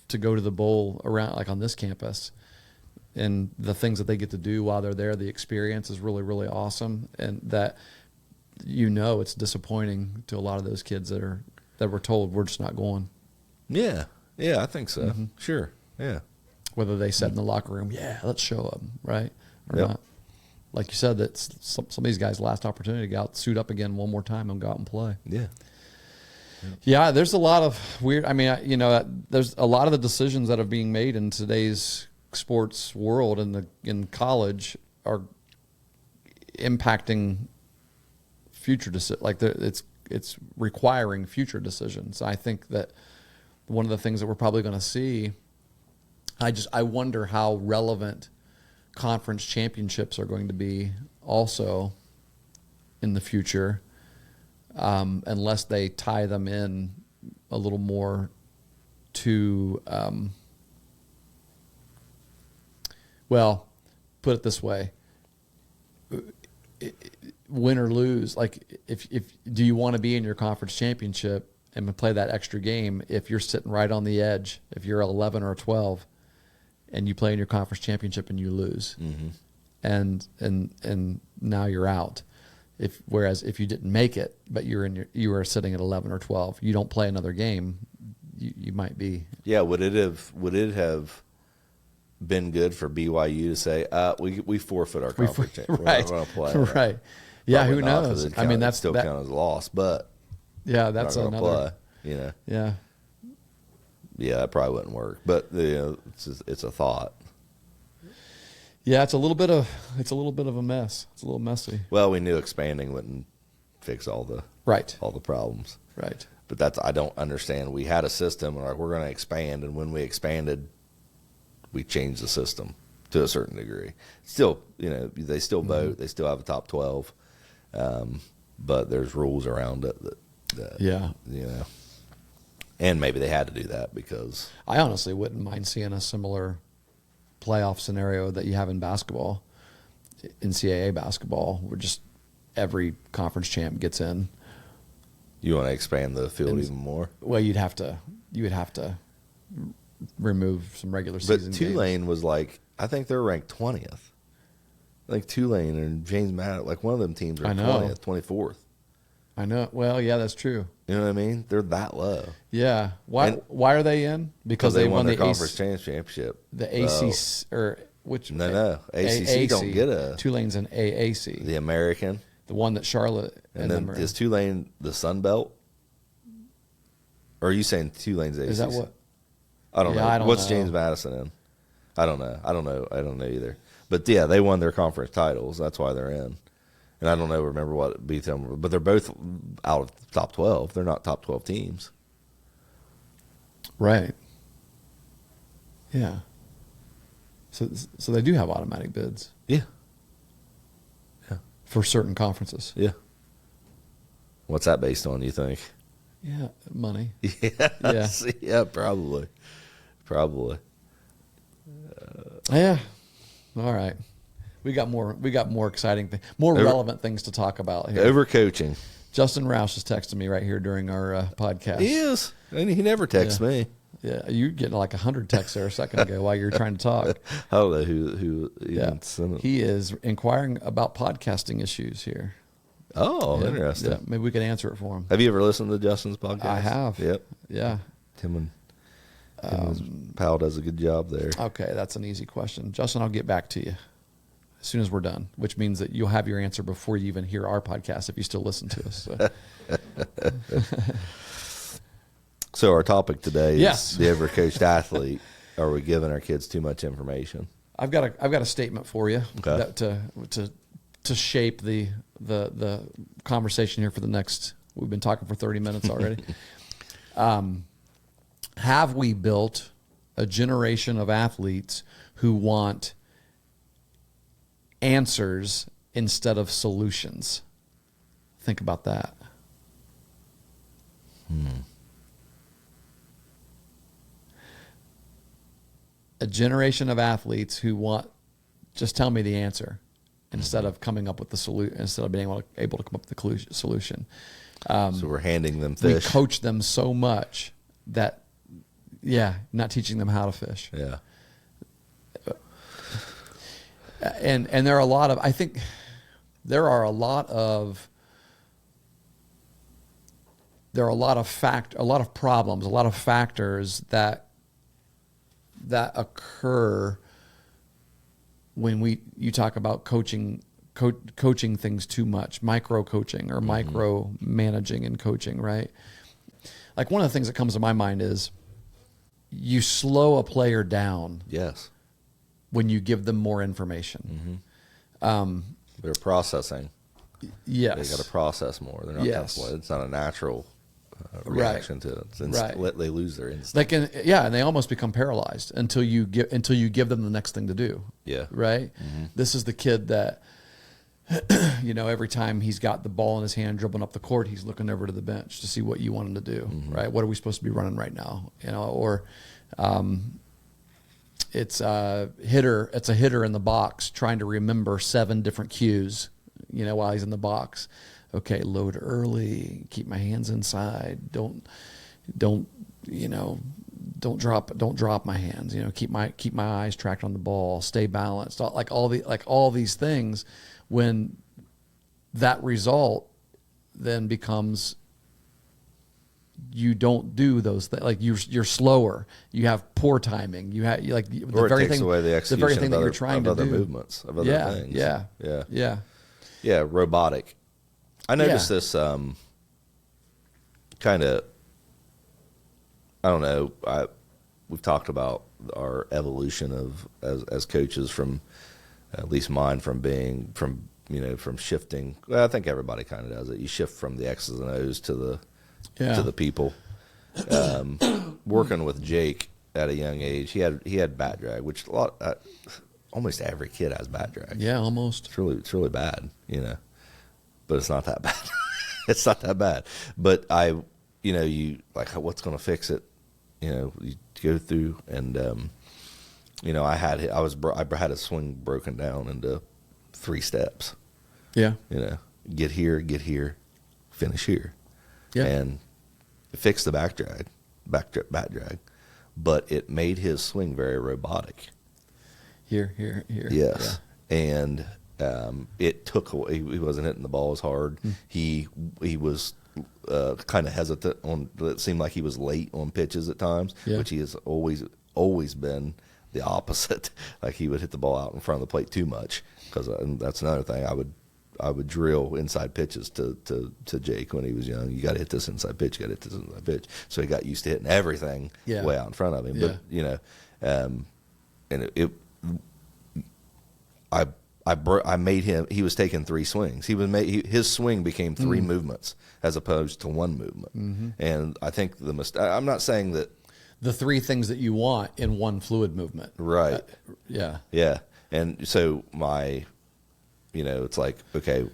[SPEAKER 2] to go to the bowl around, like on this campus, and the things that they get to do while they're there. The experience is really, really awesome, and that it's disappointing to a lot of those kids that were told we're just not going.
[SPEAKER 1] Yeah, I think so. Sure, yeah.
[SPEAKER 2] Whether they said in the locker room, let's show them, right, or not. Like you said, that's some of these guys' last opportunity to go out, suit up again one more time, and go out and play. Yeah, there's a lot of weird. I mean, there's a lot of the decisions that are being made in today's sports world and in college are impacting future decisions. Like it's requiring future decisions. I think that one of the things that we're probably going to see. I wonder how relevant conference championships are going to be also in the future, unless they tie them in a little more to, put it this way, win or lose, like if do you want to be in your conference championship and play that extra game if you're sitting right on the edge, if you're 11 or 12 and you play in your conference championship and you lose, and now you're out. Whereas if you didn't make it, but you were sitting at 11 or 12, you don't play another game, you might be. Yeah,
[SPEAKER 1] would it have been good for BYU to say, we forfeit our conference championship. We're not going to play.
[SPEAKER 2] Right. Yeah, who knows?
[SPEAKER 1] I mean, that's still count as a loss, but
[SPEAKER 2] that's
[SPEAKER 1] not
[SPEAKER 2] another
[SPEAKER 1] play,
[SPEAKER 2] Yeah.
[SPEAKER 1] Yeah, that probably wouldn't work, but it's a thought.
[SPEAKER 2] Yeah, it's a little bit of a mess. It's a little messy.
[SPEAKER 1] Well, we knew expanding wouldn't fix all the problems.
[SPEAKER 2] Right.
[SPEAKER 1] But I don't understand. We had a system, and we're going to expand, and when we expanded, we changed the system to a certain degree. Still, they still vote. They still have a top 12, but there's rules around it that and maybe they had to do that because
[SPEAKER 2] I honestly wouldn't mind seeing a similar playoff scenario that you have in basketball, NCAA basketball, where just every conference champ gets in.
[SPEAKER 1] You want to expand the field even more?
[SPEAKER 2] Well, you would have to remove some regular season games.
[SPEAKER 1] But Tulane was I think they're ranked 20th. Like Tulane and James Madison, one of them teams are 20th, 24th.
[SPEAKER 2] I know. Well, yeah, that's true.
[SPEAKER 1] You know what I mean? They're that low.
[SPEAKER 2] Yeah. Why are they in? Because
[SPEAKER 1] they won their conference championship.
[SPEAKER 2] The ACC or which?
[SPEAKER 1] No. ACC don't get a.
[SPEAKER 2] Tulane's an AAC.
[SPEAKER 1] The American.
[SPEAKER 2] The one that Charlotte
[SPEAKER 1] and then is Tulane the Sun Belt? Or are you saying Tulane's ACC?
[SPEAKER 2] Is that what?
[SPEAKER 1] I don't know. What's James Madison in? I don't know either. But yeah, they won their conference titles. That's why they're in. And I don't know, remember what beat them, but they're both out of the top 12. They're not top 12 teams.
[SPEAKER 2] Right. Yeah. So they do have automatic bids.
[SPEAKER 1] Yeah. Yeah.
[SPEAKER 2] For certain conferences.
[SPEAKER 1] Yeah. What's that based on, you think?
[SPEAKER 2] Yeah, money.
[SPEAKER 1] Yeah.
[SPEAKER 2] Yeah.
[SPEAKER 1] Yeah, probably.
[SPEAKER 2] Yeah. All right. We got more exciting things, relevant things to talk about here.
[SPEAKER 1] Overcoaching.
[SPEAKER 2] Justin Roush is texting me right here during our podcast.
[SPEAKER 1] He is. And he never texts me.
[SPEAKER 2] Yeah, you getting like 100 texts there a second ago while you were trying to talk.
[SPEAKER 1] I don't know who even sent it.
[SPEAKER 2] He is inquiring about podcasting issues here.
[SPEAKER 1] Oh, interesting.
[SPEAKER 2] Yeah, maybe we could answer it for him.
[SPEAKER 1] Have you ever listened to Justin's podcast?
[SPEAKER 2] I have.
[SPEAKER 1] Yep.
[SPEAKER 2] Yeah.
[SPEAKER 1] Tim and his pal does a good job there.
[SPEAKER 2] Okay, that's an easy question. Justin, I'll get back to you as soon as we're done, which means that you'll have your answer before you even hear our podcast if you still listen to us.
[SPEAKER 1] So our topic today is
[SPEAKER 2] the
[SPEAKER 1] overcoached athlete. Are we giving our kids too much information?
[SPEAKER 2] I've got a statement for you
[SPEAKER 1] Okay.
[SPEAKER 2] that to shape the conversation here for the next. We've been talking for 30 minutes already. Have we built a generation of athletes who want answers instead of solutions? Think about that. A generation of athletes who want, just tell me the answer instead of coming up with the solution, instead of being able to come up with the solution.
[SPEAKER 1] So we're handing them fish.
[SPEAKER 2] We coach them so much that, not teaching them how to fish.
[SPEAKER 1] Yeah.
[SPEAKER 2] And there are a lot of, I think there are a lot of problems, a lot of factors that occur when you talk about coaching things too much, micro coaching or micro managing and coaching, right? Like one of the things that comes to my mind is you slow a player down.
[SPEAKER 1] Yes.
[SPEAKER 2] When you give them more information.
[SPEAKER 1] They're processing.
[SPEAKER 2] Yes.
[SPEAKER 1] They got to process more. They're not it's not a natural reaction to it. They lose their instinct.
[SPEAKER 2] They can, and they almost become paralyzed until you give them the next thing to do.
[SPEAKER 1] Yeah.
[SPEAKER 2] Right? This is the kid that every time he's got the ball in his hand dribbling up the court, he's looking over to the bench to see what you want him to do, right? What are we supposed to be running right now? Or it's a hitter in the box trying to remember 7 different cues, while he's in the box. Okay, load early, keep my hands inside, don't drop my hands, keep my eyes tracked on the ball, stay balanced, all these things. When that result then becomes, you don't do those things, like you're slower, you have poor timing, you have
[SPEAKER 1] Or it takes away the execution of
[SPEAKER 2] you're trying to
[SPEAKER 1] other
[SPEAKER 2] do.
[SPEAKER 1] movements, of other things.
[SPEAKER 2] Yeah.
[SPEAKER 1] Robotic. I noticed this kind of, I don't know, we've talked about our evolution of as coaches, from at least mine, from shifting. Well, I think everybody kind of does it. You shift from the X's and O's to the people. Working with Jake at a young age, he had bat drag, which almost every kid has bat drag.
[SPEAKER 2] Yeah, almost.
[SPEAKER 1] It's really bad, but it's not that bad. It's not that bad. But you like, what's going to fix it? You go through and I had a swing broken down into 3 steps.
[SPEAKER 2] Yeah.
[SPEAKER 1] Get here, finish here.
[SPEAKER 2] Yeah.
[SPEAKER 1] And it fixed the bat drag, but it made his swing very robotic.
[SPEAKER 2] Here.
[SPEAKER 1] Yes. Yeah. And it took away, he wasn't hitting the ball as hard. He was kind of hesitant on, it seemed like he was late on pitches at times, which he has always been the opposite. Like he would hit the ball out in front of the plate too much, because that's another thing. I would drill inside pitches to Jake when he was young. You got to hit this inside pitch. So he got used to hitting everything way out in front of him.
[SPEAKER 2] Yeah.
[SPEAKER 1] But I made him. He was taking 3 swings. His swing became 3 movements as opposed to 1 movement. And I think I'm not saying that
[SPEAKER 2] the 3 things that you want in one fluid movement.
[SPEAKER 1] Right.
[SPEAKER 2] Yeah.
[SPEAKER 1] Yeah. And so it's like, okay,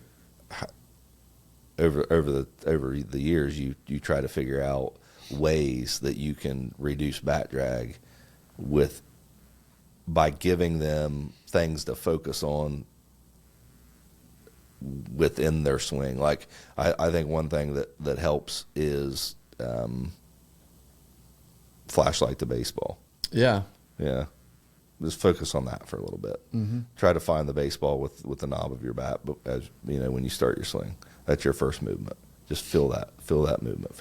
[SPEAKER 1] over the years, you try to figure out ways that you can reduce bat drag by giving them things to focus on within their swing. Like I think one thing that helps is flashlight to baseball.
[SPEAKER 2] Yeah.
[SPEAKER 1] Yeah. Just focus on that for a little bit. Try to find the baseball with the knob of your bat, but as you know, when you start your swing, that's your first movement. Just feel that movement.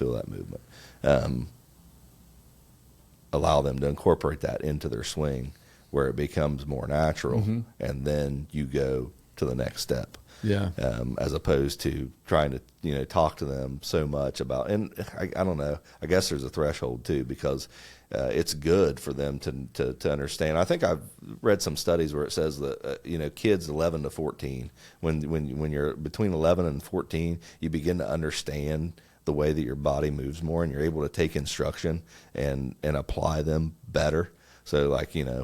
[SPEAKER 1] Allow them to incorporate that into their swing where it becomes more natural, and then you go to the next step.
[SPEAKER 2] Yeah.
[SPEAKER 1] As opposed to trying to talk to them so much about, and I don't know, I guess there's a threshold too, because it's good for them to understand. I think I've read some studies where it says that kids 11 to 14, when you're between 11 and 14, you begin to understand the way that your body moves more, and you're able to take instruction and apply them better. So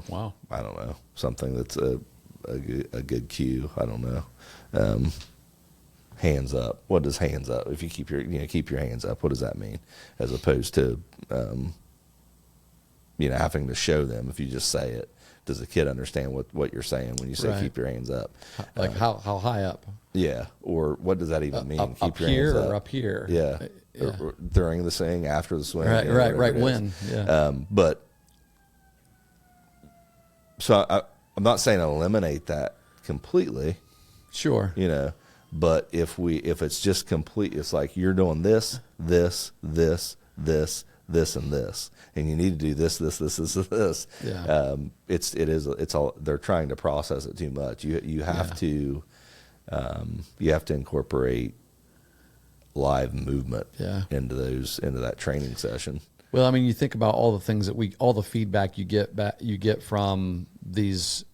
[SPEAKER 2] wow,
[SPEAKER 1] I don't know, something that's a good cue. I don't know. Hands up. What does hands up? If you keep your hands up, what does that mean? As opposed to having to show them. If you just say it, does the kid understand what you're saying when you say keep your hands up?
[SPEAKER 2] Like how high up?
[SPEAKER 1] Yeah. Or what does that even mean?
[SPEAKER 2] Keep your hands up. Or up here?
[SPEAKER 1] Yeah. Or during the swing, after the swing.
[SPEAKER 2] Right. When? Yeah.
[SPEAKER 1] But so I'm not saying eliminate that completely.
[SPEAKER 2] Sure.
[SPEAKER 1] But if it's just complete, it's like you're doing this, and this, and you need to do this.
[SPEAKER 2] Yeah.
[SPEAKER 1] It's all, they're trying to process it too much. You have to incorporate live movement into that training session.
[SPEAKER 2] Well, I mean, you think about all the things all the feedback you get from these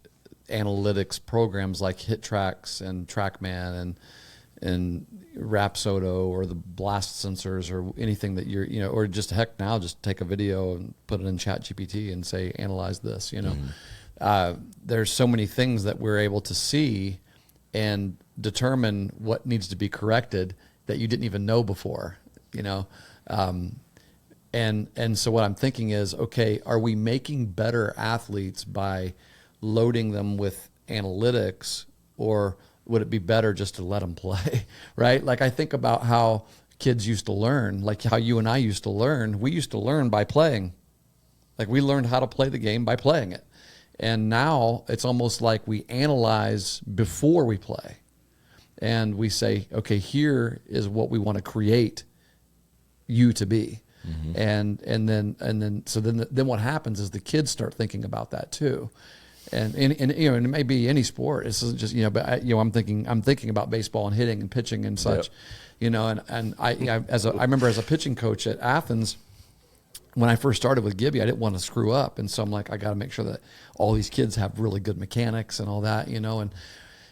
[SPEAKER 2] analytics programs like HitTrax and TrackMan and Rapsodo or the blast sensors or anything that or just heck now, just take a video and put it in ChatGPT and say, analyze this, There's so many things that we're able to see and determine what needs to be corrected that you didn't even know before, And so what I'm thinking is, okay, are we making better athletes by loading them with analytics, or would it be better just to let them play, right? Like I think about how kids used to learn, like how you and I used to learn. We used to learn by playing. Like we learned how to play the game by playing it. And now it's almost like we analyze before we play. And we say, okay, here is what we want to create you to be. And then what happens is the kids start thinking about that too, and it may be any sport. This isn't just but I'm thinking about baseball and hitting and pitching and such, and I remember as a pitching coach at Athens, when I first started with Gibby, I didn't want to screw up, and so I'm like, I got to make sure that all these kids have really good mechanics and all that,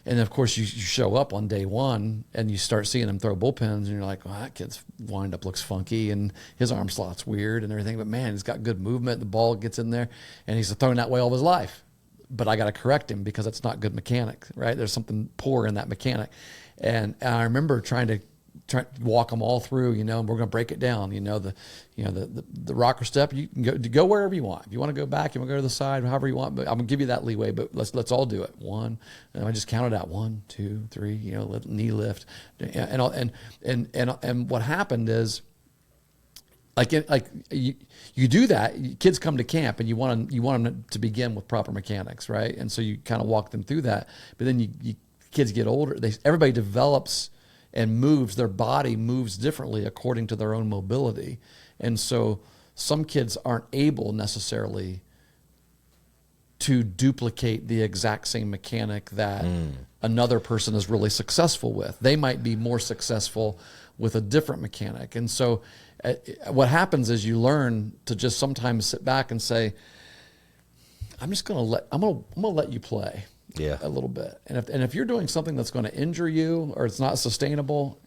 [SPEAKER 2] And of course, you show up on day one and you start seeing them throw bullpens, and you're like, well, that kid's wind-up looks funky and his arm slot's weird and everything. But man, he's got good movement. The ball gets in there, and he's thrown that way all of his life. But I got to correct him because it's not good mechanic, right? There's something poor in that mechanic. And I remember trying to walk them all through, and we're going to break it down. The rocker step, you can go wherever you want. If you want to go back, you want to go to the side, however you want. But I'm going to give you that leeway. But let's all do it. 1, and I just counted out 1, 2, 3. Knee lift, and what happened is, you do that. Kids come to camp, and you want them to begin with proper mechanics, right? And so you kind of walk them through that. But then kids get older. Everybody develops and their body moves differently according to their own mobility. And so some kids aren't able necessarily to duplicate the exact same mechanic that another person is really successful with. They might be more successful with a different mechanic. And so what happens is you learn to just sometimes sit back and say, I'm gonna let you play a little bit. And if you're doing something that's going to injure you or it's not sustainable,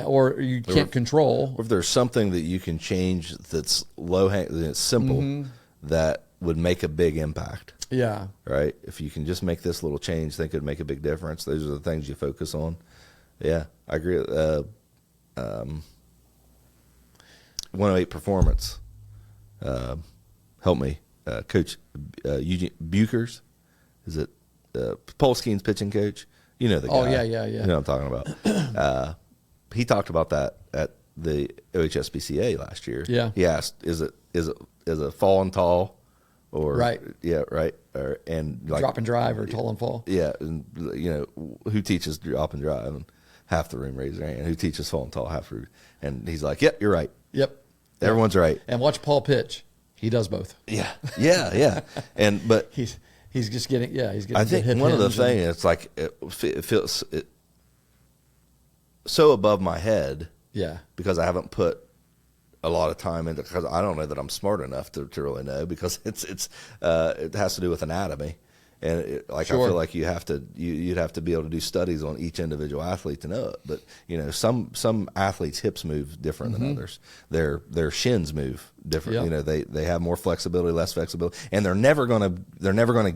[SPEAKER 2] or you can't control.
[SPEAKER 1] Or if there's something that you can change that's that's simple, that would make a big impact.
[SPEAKER 2] Yeah.
[SPEAKER 1] Right? If you can just make this little change, think it would make a big difference. Those are the things you focus on. Yeah, I agree. 108 Performance. Help me. Coach Eugene Buchers. Is it Polskeen's pitching coach? You know the guy.
[SPEAKER 2] Oh, yeah.
[SPEAKER 1] You know what I'm talking about. He talked about that at the OHSBCA last year.
[SPEAKER 2] Yeah.
[SPEAKER 1] He asked, is it fall and tall? Or,
[SPEAKER 2] right.
[SPEAKER 1] Yeah, right. And like,
[SPEAKER 2] drop and drive or tall and fall.
[SPEAKER 1] Yeah, and who teaches drop and drive? And half the room raised their hand. Who teaches fall and tall? Half the room. And he's like, "Yep, you're right.
[SPEAKER 2] Yep,
[SPEAKER 1] everyone's right."
[SPEAKER 2] And watch Paul pitch. He does both.
[SPEAKER 1] Yeah. But
[SPEAKER 2] he's just getting. Yeah, he's getting.
[SPEAKER 1] I think one of the things, it's like it feels so above my head.
[SPEAKER 2] Yeah,
[SPEAKER 1] because I haven't put a lot of time into, because I don't know that I'm smart enough to really know, because it has to do with anatomy, and I feel like you'd have to be able to do studies on each individual athlete to know it. But some athletes' hips move different than others. Their shins move different.
[SPEAKER 2] Yep.
[SPEAKER 1] They have more flexibility, less flexibility, and they're never gonna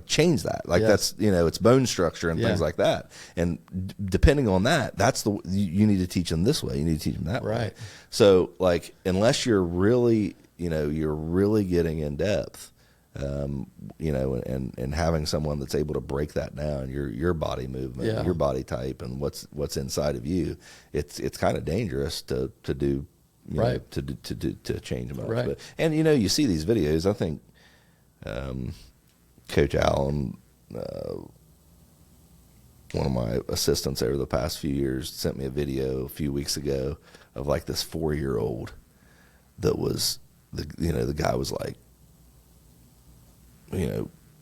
[SPEAKER 1] change that. Like that's it's bone structure and things like that. And depending on that, you need to teach them this way. You need to teach them that way. So like unless you're really getting in depth, and having someone that's able to break that down, your body movement, your body type, and what's inside of you, it's kind of dangerous to do. To change them up.
[SPEAKER 2] Right.
[SPEAKER 1] But, and you see these videos. I think Coach Allen, one of my assistants over the past few years, sent me a video a few weeks ago of like this 4-year-old that was the guy was like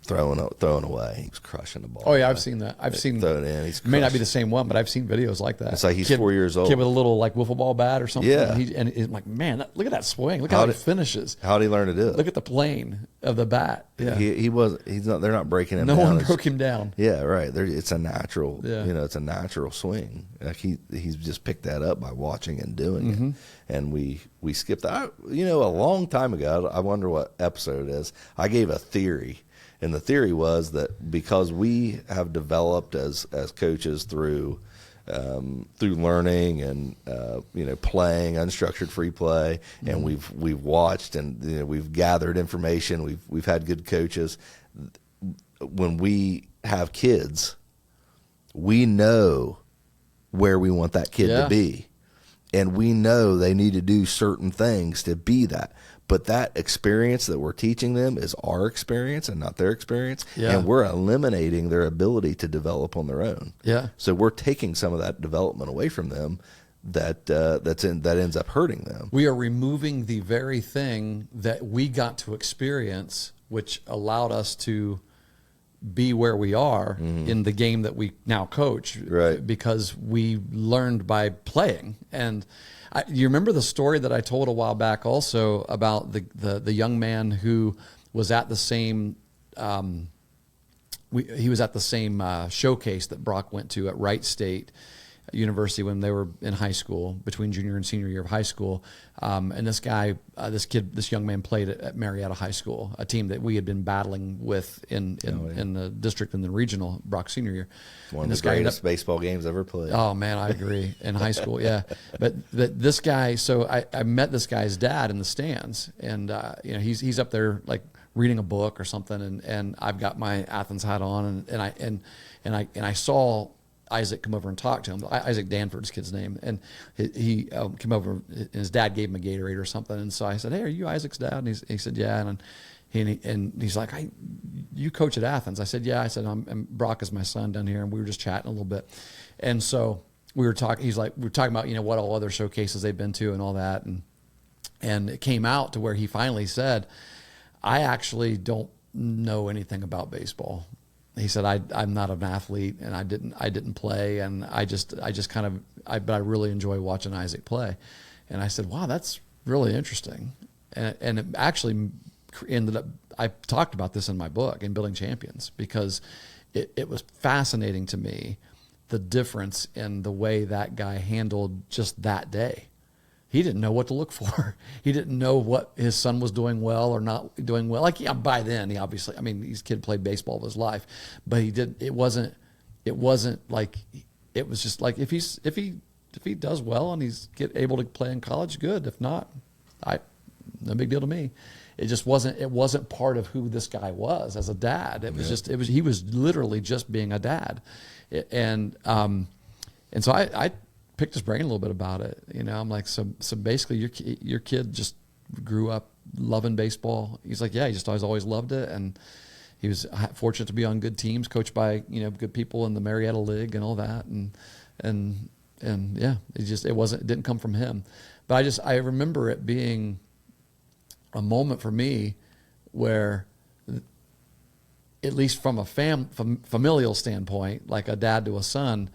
[SPEAKER 1] throwing away. He was crushing the ball.
[SPEAKER 2] Oh yeah, I've seen that. I've seen
[SPEAKER 1] throwing in. It
[SPEAKER 2] may not be the same one, but I've seen videos like that.
[SPEAKER 1] It's like he's 4 years old.
[SPEAKER 2] Kid with a little like wiffle ball bat or something.
[SPEAKER 1] Yeah.
[SPEAKER 2] And he's like, man, look at that swing. Look how he finishes.
[SPEAKER 1] How did he learn to do it?
[SPEAKER 2] Look at the plane of the bat. Yeah.
[SPEAKER 1] He's not. They're not breaking him down.
[SPEAKER 2] No one broke him down.
[SPEAKER 1] Yeah, right. It's a natural.
[SPEAKER 2] Yeah.
[SPEAKER 1] It's a natural swing. Like he's just picked that up by watching and doing it. And we skipped that. A long time ago. I wonder what episode it is. I gave a theory. And the theory was that because we have developed as coaches through learning and playing unstructured free play, and we've watched and we've gathered information. We've had good coaches. When we have kids, we know where we want that kid to be, and we know they need to do certain things to be that. But that experience that we're teaching them is our experience and not their experience. Yeah. And we're eliminating their ability to develop on their own.
[SPEAKER 2] Yeah.
[SPEAKER 1] So we're taking some of that development away from them that ends up hurting them.
[SPEAKER 2] We are removing the very thing that we got to experience, which allowed us to be where we are in the game that we now coach.
[SPEAKER 1] Right.
[SPEAKER 2] Because we learned by playing. And you remember the story that I told a while back also about the young man who was at the same he was at the same showcase that Brock went to at Wright State University when they were in high school, between junior and senior year of high school. And this young man played at Marietta High School, a team that we had been battling with in the district and the regional Brock senior year.
[SPEAKER 1] One of the greatest baseball games ever played.
[SPEAKER 2] Oh man, I agree. In high school, yeah. But this guy, so I met this guy's dad in the stands, and he's up there like reading a book or something, and I've got my Athens hat on, and I saw Isaac come over and talk to him. Isaac Danford's kid's name, and he came over, and his dad gave him a Gatorade or something. And so I said, "Hey, are you Isaac's dad?" And he said, "Yeah." And he's like, "You coach at Athens?" I said, "Yeah." I said, "And Brock is my son down here," and we were just chatting a little bit. And so we were talking. He's like, we were talking about what all other showcases they've been to and all that, and it came out to where he finally said, "I actually don't know anything about baseball." He said, I'm not an athlete, and I didn't play, and but I really enjoy watching Isaac play. And I said, wow, that's really interesting. And it actually ended up, I talked about this in my book, in Building Champions, because it was fascinating to me, the difference in the way that guy handled just that day. He didn't know what to look for. He didn't know what his son was doing well or not doing well. Like, yeah, by then he obviously, I mean, this kid played baseball of his life, but it wasn't like, it was just like, if he does well and he's able to play in college, good. If not, no big deal to me. It just wasn't part of who this guy was as a dad. He was literally just being a dad. And so I picked his brain a little bit about it. You know, I'm like, so basically your kid just grew up loving baseball. He's like, yeah, he just always loved it. And he was fortunate to be on good teams, coached by, good people in the Marietta League and all that. And yeah, it didn't come from him. But I remember it being a moment for me where, at least from a familial standpoint, like a dad to a son,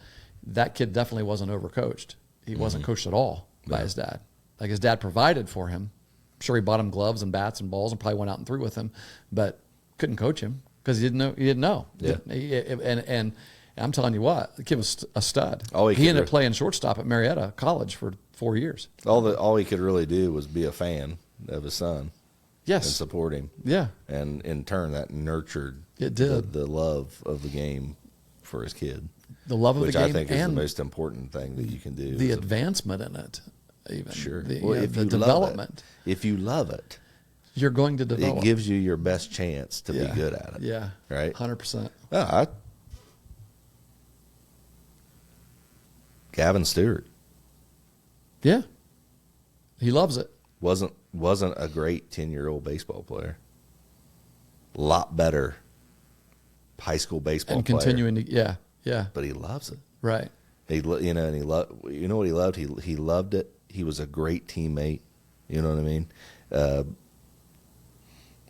[SPEAKER 2] that kid definitely wasn't overcoached. He wasn't coached at all by his dad. Like, his dad provided for him. I'm sure he bought him gloves and bats and balls and probably went out and threw with him, but couldn't coach him because he didn't know.
[SPEAKER 1] Yeah.
[SPEAKER 2] And I'm telling you what, the kid was a stud.
[SPEAKER 1] He
[SPEAKER 2] ended up playing shortstop at Marietta College for 4 years.
[SPEAKER 1] All he could really do was be a fan of his son.
[SPEAKER 2] Yes.
[SPEAKER 1] And support him.
[SPEAKER 2] Yeah.
[SPEAKER 1] And in turn, that nurtured the love of the game for his kid.
[SPEAKER 2] The love of the game.
[SPEAKER 1] Which I think is the most important thing that you can do.
[SPEAKER 2] The advancement in it, even.
[SPEAKER 1] Sure.
[SPEAKER 2] The development.
[SPEAKER 1] If you love it,
[SPEAKER 2] you're going to develop.
[SPEAKER 1] It gives you your best chance to be good at it.
[SPEAKER 2] Yeah.
[SPEAKER 1] Right?
[SPEAKER 2] 100%.
[SPEAKER 1] Gavin Stewart.
[SPEAKER 2] Yeah. He loves it.
[SPEAKER 1] Wasn't a great 10-year-old baseball player. A lot better high school baseball
[SPEAKER 2] and
[SPEAKER 1] player.
[SPEAKER 2] Continuing to, yeah.
[SPEAKER 1] But he loves it.
[SPEAKER 2] Right.
[SPEAKER 1] And he loved, what he loved? He loved it. He was a great teammate. You know what I mean?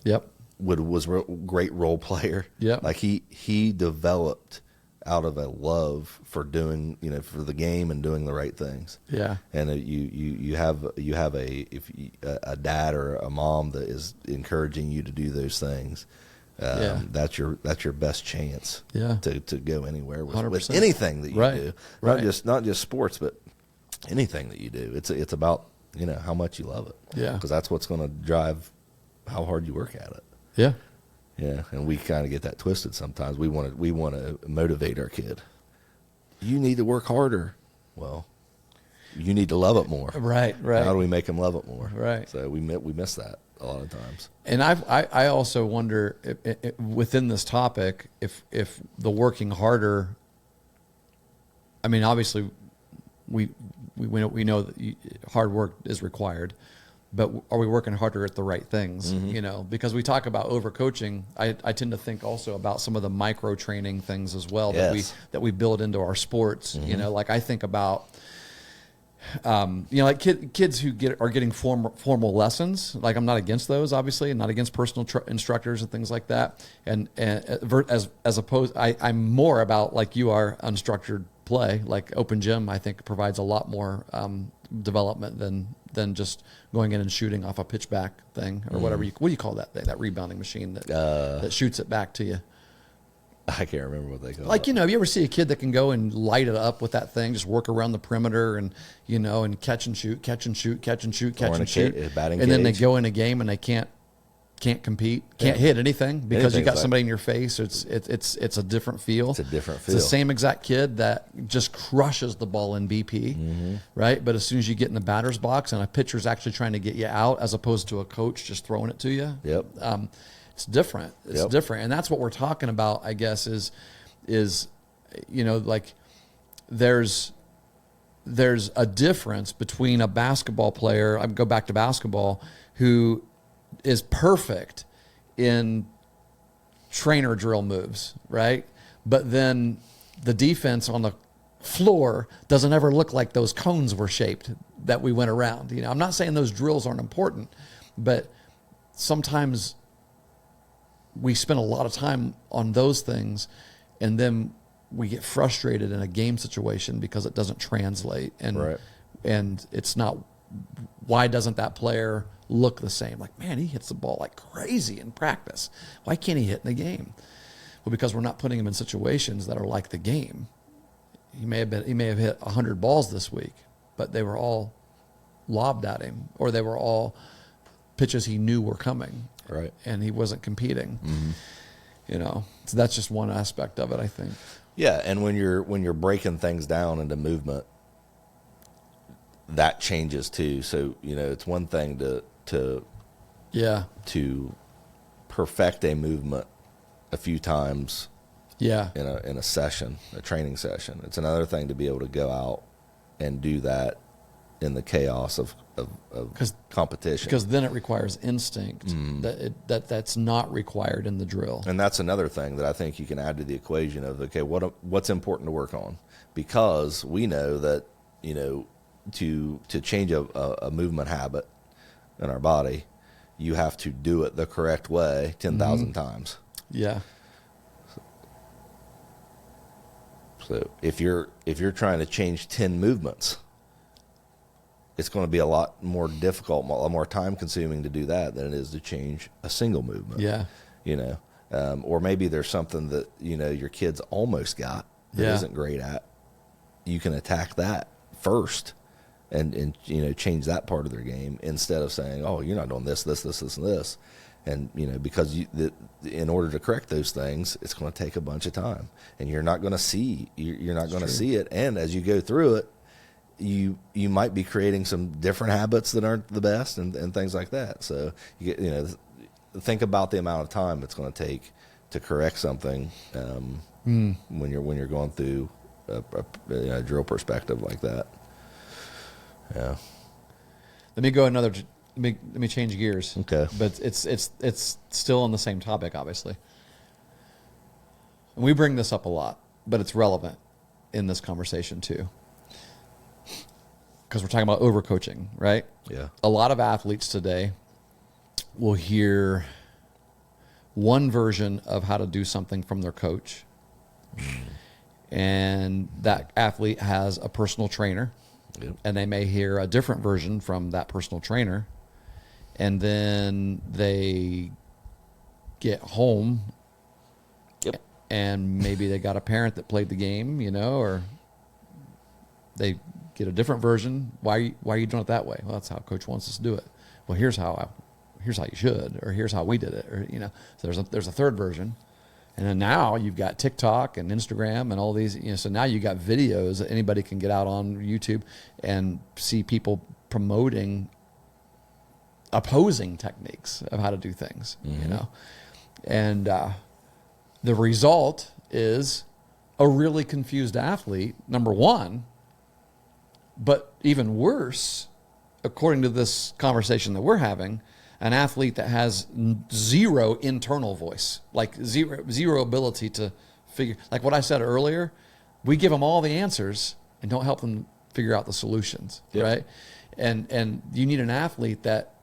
[SPEAKER 2] Yep.
[SPEAKER 1] Was a great role player.
[SPEAKER 2] Yep.
[SPEAKER 1] Like he developed out of a love for doing, for the game and doing the right things.
[SPEAKER 2] Yeah.
[SPEAKER 1] And you have a dad or a mom that is encouraging you to do those things. That's your best chance.
[SPEAKER 2] Yeah.
[SPEAKER 1] To go anywhere with
[SPEAKER 2] 100%.
[SPEAKER 1] Anything that you do.
[SPEAKER 2] Right.
[SPEAKER 1] Not just sports, but anything that you do. It's about how much you love it.
[SPEAKER 2] Yeah.
[SPEAKER 1] Because that's what's going to drive how hard you work at it.
[SPEAKER 2] Yeah.
[SPEAKER 1] Yeah, and we kind of get that twisted sometimes. We want to motivate our kid. You need to work harder. Well, you need to love it more.
[SPEAKER 2] Right.
[SPEAKER 1] How do we make them love it more?
[SPEAKER 2] Right.
[SPEAKER 1] So we miss that a lot of times.
[SPEAKER 2] And I also wonder if within this topic if the working harder. I mean, obviously, we know that hard work is required. But are we working harder at the right things?
[SPEAKER 1] Mm-hmm.
[SPEAKER 2] Because we talk about overcoaching. I tend to think also about some of the micro training things as well that we build into our sports.
[SPEAKER 1] Mm-hmm.
[SPEAKER 2] Like I think about, like kids who are getting formal lessons. Like I'm not against those, obviously, and not against personal instructors and things like that. And as opposed, I'm more about, like you are, unstructured play. Like open gym, I think provides a lot more development than just going in and shooting off a pitchback thing or whatever. What do you call that thing? That rebounding machine that shoots it back to you.
[SPEAKER 1] I can't remember what they call it.
[SPEAKER 2] Like, you ever see a kid that can go and light it up with that thing, just work around the perimeter and, and catch and shoot, and then they go in a game and they can't compete, can't hit anything because you got somebody in your face. It's a different feel.
[SPEAKER 1] It's a different feel.
[SPEAKER 2] It's the same exact kid that just crushes the ball in BP, right? But as soon as you get in the batter's box and a pitcher's actually trying to get you out, as opposed to a coach just throwing it to you, it's different. It's different, and that's what we're talking about. I guess is like there's a difference between a basketball player. I go back to basketball who is perfect in trainer drill moves, right? But then the defense on the floor doesn't ever look like those cones were shaped that we went around. I'm not saying those drills aren't important, but sometimes we spend a lot of time on those things and then we get frustrated in a game situation because it doesn't translate and it's not why doesn't that player look the same? Like, man, he hits the ball like crazy in practice. Why can't he hit in the game? Well, because we're not putting him in situations that are like the game. He may have hit 100 balls this week, but they were all lobbed at him, or they were all pitches he knew were coming.
[SPEAKER 1] Right.
[SPEAKER 2] And he wasn't competing. So that's just one aspect of it, I think.
[SPEAKER 1] Yeah, and when you're breaking things down into movement, that changes too. So it's one thing to perfect a movement a few times.
[SPEAKER 2] Yeah.
[SPEAKER 1] In a session, a training session. It's another thing to be able to go out and do that in the chaos of competition.
[SPEAKER 2] Because then it requires instinct that's not required in the drill.
[SPEAKER 1] And that's another thing that I think you can add to the equation of, okay, what's important to work on? Because we know that, to change a movement habit in our body, you have to do it the correct way 10,000 times.
[SPEAKER 2] Yeah.
[SPEAKER 1] So if you're trying to change 10 movements, it's going to be a lot more difficult, a lot more time consuming to do that than it is to change a single movement.
[SPEAKER 2] Yeah.
[SPEAKER 1] Or maybe there's something that, your kid's almost got that isn't great at. You can attack that first and change that part of their game instead of saying, oh, you're not doing this, and this. And, because in order to correct those things, it's going to take a bunch of time, and you're not going to see it. And as you go through it, you might be creating some different habits that aren't the best and things like that. So think about the amount of time it's going to take to correct something when you're going through a drill perspective like that. Yeah.
[SPEAKER 2] Let me go another. Let me change gears.
[SPEAKER 1] Okay.
[SPEAKER 2] But it's still on the same topic, obviously. And we bring this up a lot, but it's relevant in this conversation too. Because we're talking about overcoaching, right?
[SPEAKER 1] Yeah.
[SPEAKER 2] A lot of athletes today will hear one version of how to do something from their coach. And that athlete has a personal trainer.
[SPEAKER 1] Yep.
[SPEAKER 2] And they may hear a different version from that personal trainer. And then they get home.
[SPEAKER 1] Yep.
[SPEAKER 2] And maybe they got a parent that played the game, or they get a different version. Why are you doing it that way? Well, that's how coach wants us to do it. Well, here's how you should, or here's how we did it, or So there's a third version, and then now you've got TikTok and Instagram and all these. So now you got videos that anybody can get out on YouTube and see people promoting opposing techniques of how to do things. And the result is a really confused athlete. Number one. But even worse, according to this conversation that we're having, an athlete that has zero internal voice, like zero ability to figure, like what I said earlier, we give them all the answers and don't help them figure out the solutions, right? And you need an athlete that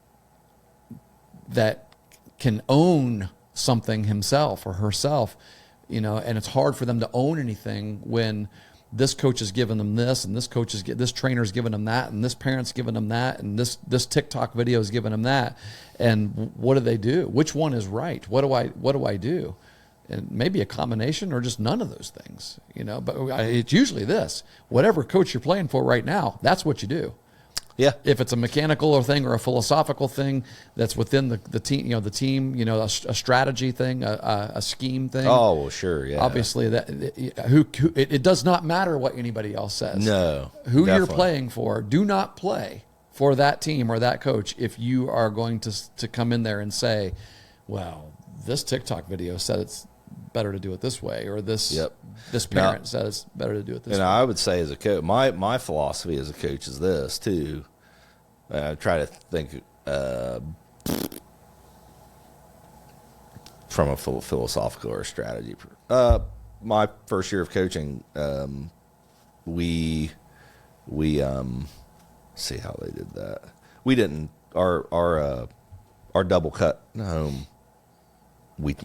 [SPEAKER 2] can own something himself or herself, and it's hard for them to own anything when this coach is giving them this, and this trainer's giving them that, and this parent's giving them that, and this TikTok video is giving them that. And what do they do? Which one is right? What do I do? And maybe a combination or just none of those things, But it's usually this: whatever coach you're playing for right now, that's what you do.
[SPEAKER 1] Yeah.
[SPEAKER 2] If it's a mechanical thing or a philosophical thing that's within the team, a strategy thing, a scheme thing.
[SPEAKER 1] Oh, well, sure, yeah.
[SPEAKER 2] Obviously, it does not matter what anybody else says.
[SPEAKER 1] No.
[SPEAKER 2] Who you're playing for, do not play for that team or that coach if you are going to come in there and say, well, this TikTok video said it's better to do it this way, or this parent said it's better to do it this way.
[SPEAKER 1] And I would say as a coach, my philosophy as a coach is this too. I try to think from a philosophical or strategy. My first year of coaching, we see how they did that. We didn't our double cut home. We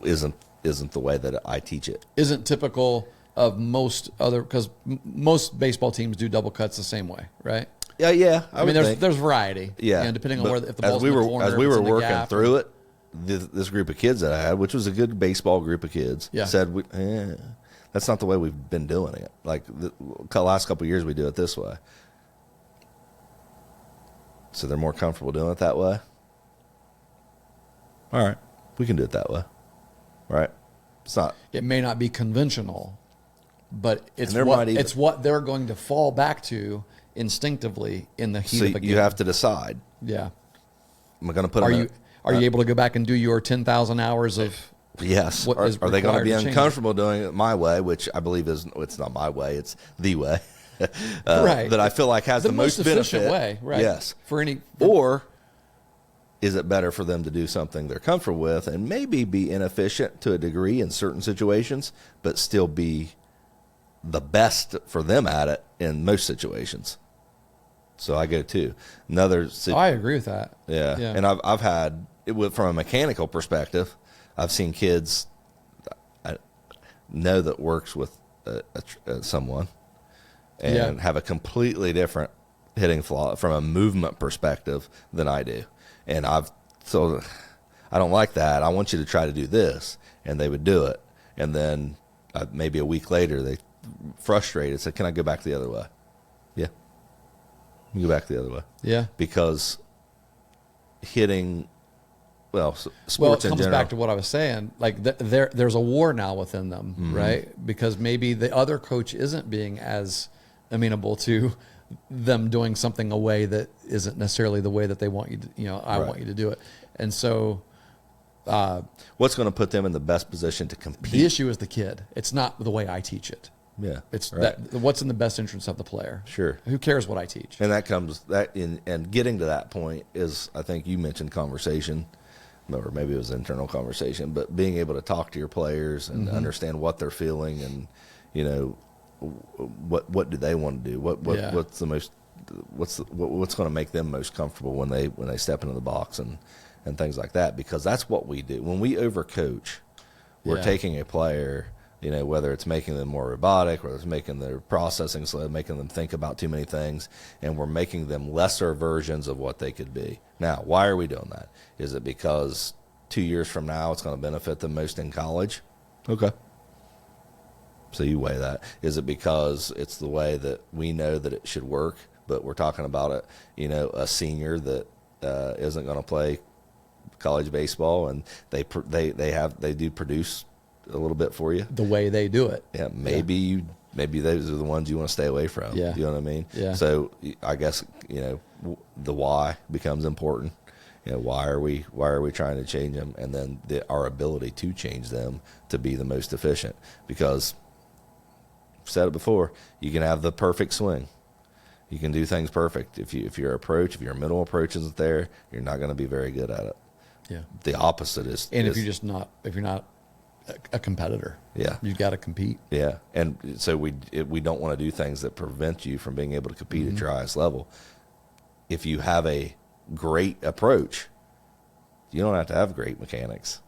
[SPEAKER 1] isn't the way that I teach it.
[SPEAKER 2] Isn't typical of most other, because most baseball teams do double cuts the same way, right?
[SPEAKER 1] Yeah.
[SPEAKER 2] I mean, there's variety.
[SPEAKER 1] Yeah.
[SPEAKER 2] Depending on where, if the
[SPEAKER 1] as
[SPEAKER 2] ball's
[SPEAKER 1] we
[SPEAKER 2] in
[SPEAKER 1] were,
[SPEAKER 2] the corner,
[SPEAKER 1] as we
[SPEAKER 2] if it's
[SPEAKER 1] were
[SPEAKER 2] in the
[SPEAKER 1] working
[SPEAKER 2] gap,
[SPEAKER 1] through it, this group of kids that I had, which was a good baseball group of kids, said, that's not the way we've been doing it. Like the last couple of years, we do it this way. So they're more comfortable doing it that way. All right, we can do it that way, right? It's not.
[SPEAKER 2] It may not be conventional, but it's
[SPEAKER 1] it's
[SPEAKER 2] what they're going to fall back to instinctively in the heat of a game.
[SPEAKER 1] You have to decide.
[SPEAKER 2] Yeah.
[SPEAKER 1] Am I going to put?
[SPEAKER 2] Are you able to go back and do your 10,000 hours of?
[SPEAKER 1] Yes. Are they going to be uncomfortable doing it my way, which I believe it's not my way, it's the way.
[SPEAKER 2] Right.
[SPEAKER 1] That I feel like has the most
[SPEAKER 2] efficient
[SPEAKER 1] benefit.
[SPEAKER 2] way, right?
[SPEAKER 1] Yes. Or is it better for them to do something they're comfortable with and maybe be inefficient to a degree in certain situations, but still be the best for them at it in most situations? So I go to another.
[SPEAKER 2] I agree with that.
[SPEAKER 1] Yeah. And I've had it from a mechanical perspective. I've seen kids I know that works with someone and have a completely different hitting flaw from a movement perspective than I do. And I don't like that. I want you to try to do this. And they would do it. And then maybe a week later, they frustrated said, can I go back the other way? Yeah. You go back the other way.
[SPEAKER 2] Yeah.
[SPEAKER 1] Because hitting, sports
[SPEAKER 2] it comes back to what I was saying. Like there's a war now within them, right? Because maybe the other coach isn't being as amenable to them doing something a way that isn't necessarily the way that they want you to, I want you to do it. And so
[SPEAKER 1] what's going to put them in the best position to compete?
[SPEAKER 2] The issue is the kid. It's not the way I teach it.
[SPEAKER 1] Yeah.
[SPEAKER 2] It's what's in the best interest of the player.
[SPEAKER 1] Sure.
[SPEAKER 2] Who cares what I teach?
[SPEAKER 1] And and getting to that point is, I think you mentioned conversation, or maybe it was internal conversation, but being able to talk to your players and understand what they're feeling and, what do they want to do? What's going to make them most comfortable when they step into the box and things like that, because that's what we do. When we overcoach, we're taking a player, whether it's making them more robotic, or it's making their processing slow, making them think about too many things, and we're making them lesser versions of what they could be. Now, why are we doing that? Is it because 2 years from now it's going to benefit them most in college? Okay. So you weigh that. Is it because it's the way that we know that it should work, but we're talking about a senior that isn't going to play college baseball, and they do produce a little bit for you
[SPEAKER 2] the way they do it?
[SPEAKER 1] Yeah, maybe those are the ones you want to stay away from.
[SPEAKER 2] Yeah,
[SPEAKER 1] you know what I mean.
[SPEAKER 2] Yeah.
[SPEAKER 1] So I guess the why becomes important. Why are we trying to change them, and then our ability to change them to be the most efficient, because I've said it before, you can have the perfect swing. You can do things perfect. If your middle approach isn't there, you're not going to be very good at it.
[SPEAKER 2] Yeah.
[SPEAKER 1] The opposite is.
[SPEAKER 2] And if you're not a competitor, you've got to compete.
[SPEAKER 1] Yeah. And so we don't want to do things that prevent you from being able to compete at your highest level. If you have a great approach, you don't have to have great mechanics.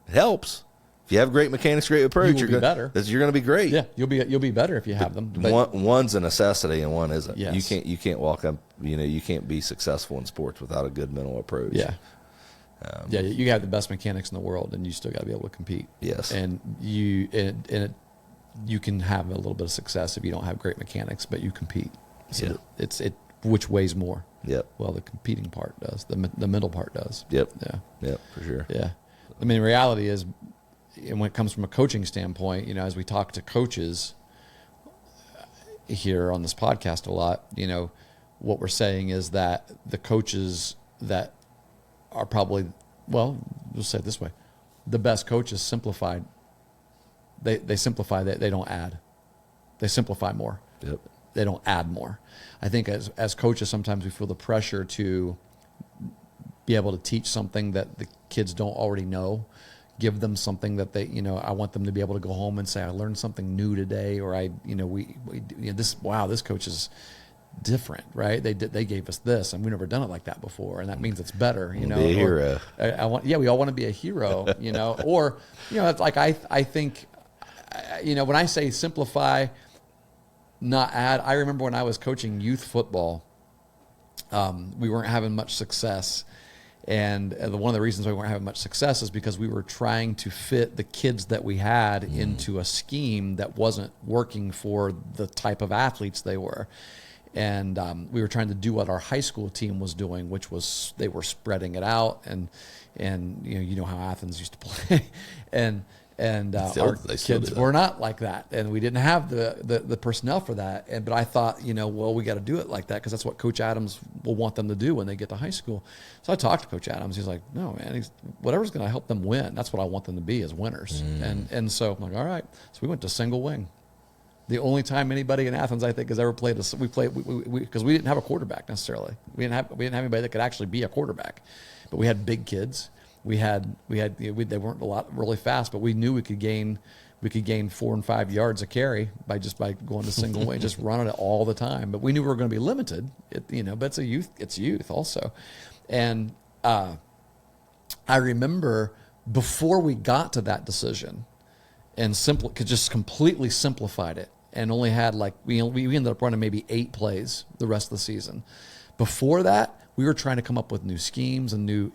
[SPEAKER 1] It helps. If you have great mechanics, great approach, you're
[SPEAKER 2] better.
[SPEAKER 1] You're going to be great.
[SPEAKER 2] Yeah, you'll be better if you have them.
[SPEAKER 1] But one's a necessity and one isn't.
[SPEAKER 2] Yes.
[SPEAKER 1] You can't walk up. You can't be successul in sports without a good mental approach.
[SPEAKER 2] Yeah. You have the best mechanics in the world, and you still got to be able to compete.
[SPEAKER 1] Yes.
[SPEAKER 2] And you can have a little bit of success if you don't have great mechanics, but you compete. So it's which weighs more.
[SPEAKER 1] Yep.
[SPEAKER 2] Well, the competing part does. The mental part does.
[SPEAKER 1] Yep.
[SPEAKER 2] Yeah.
[SPEAKER 1] Yep. For sure.
[SPEAKER 2] Yeah. I mean, the reality is, and when it comes from a coaching standpoint, as we talk to coaches here on this podcast a lot, what we're saying is that the coaches that are probably, we'll say it this way, the best coaches simplified. They simplify, they don't add. They simplify more.
[SPEAKER 1] Yep.
[SPEAKER 2] They don't add more. I think as coaches, sometimes we feel the pressure to be able to teach something that the kids don't already know, give them something that they, I want them to be able to go home and say, I learned something new today, or this coach is different, right? They gave us this, and we've never done it like that before, and that means it's better.
[SPEAKER 1] Be a hero.
[SPEAKER 2] We all want to be a hero, or it's like I think, when I say simplify, not add. I remember when I was coaching youth football we weren't having much success. And one of the reasons we weren't having much success is because we were trying to fit the kids that we had into a scheme that wasn't working for the type of athletes they were. And we were trying to do what our high school team was doing, which was they were spreading it out, and you know how Athens used to play, and our kids were not like that, and we didn't have the personnel for that. But I thought, well, we got to do it like that because that's what Coach Adams will want them to do when they get to high school. So I talked to Coach Adams. He's like, no, man, whatever's going to help them win. That's what I want them to be, as winners. And so I'm like, all right. So we went to single wing. The only time anybody in Athens, I think, has ever played because we didn't have a quarterback necessarily. We didn't have anybody that could actually be a quarterback, but we had big kids. They weren't a lot really fast, but we knew we could gain 4 and 5 yards a carry by going to single way, just running it all the time. But we knew we were going to be limited, but it's youth also. And I remember before we got to that decision and just completely simplified it and only had we ended up running maybe 8 plays the rest of the season. Before that, we were trying to come up with new schemes and new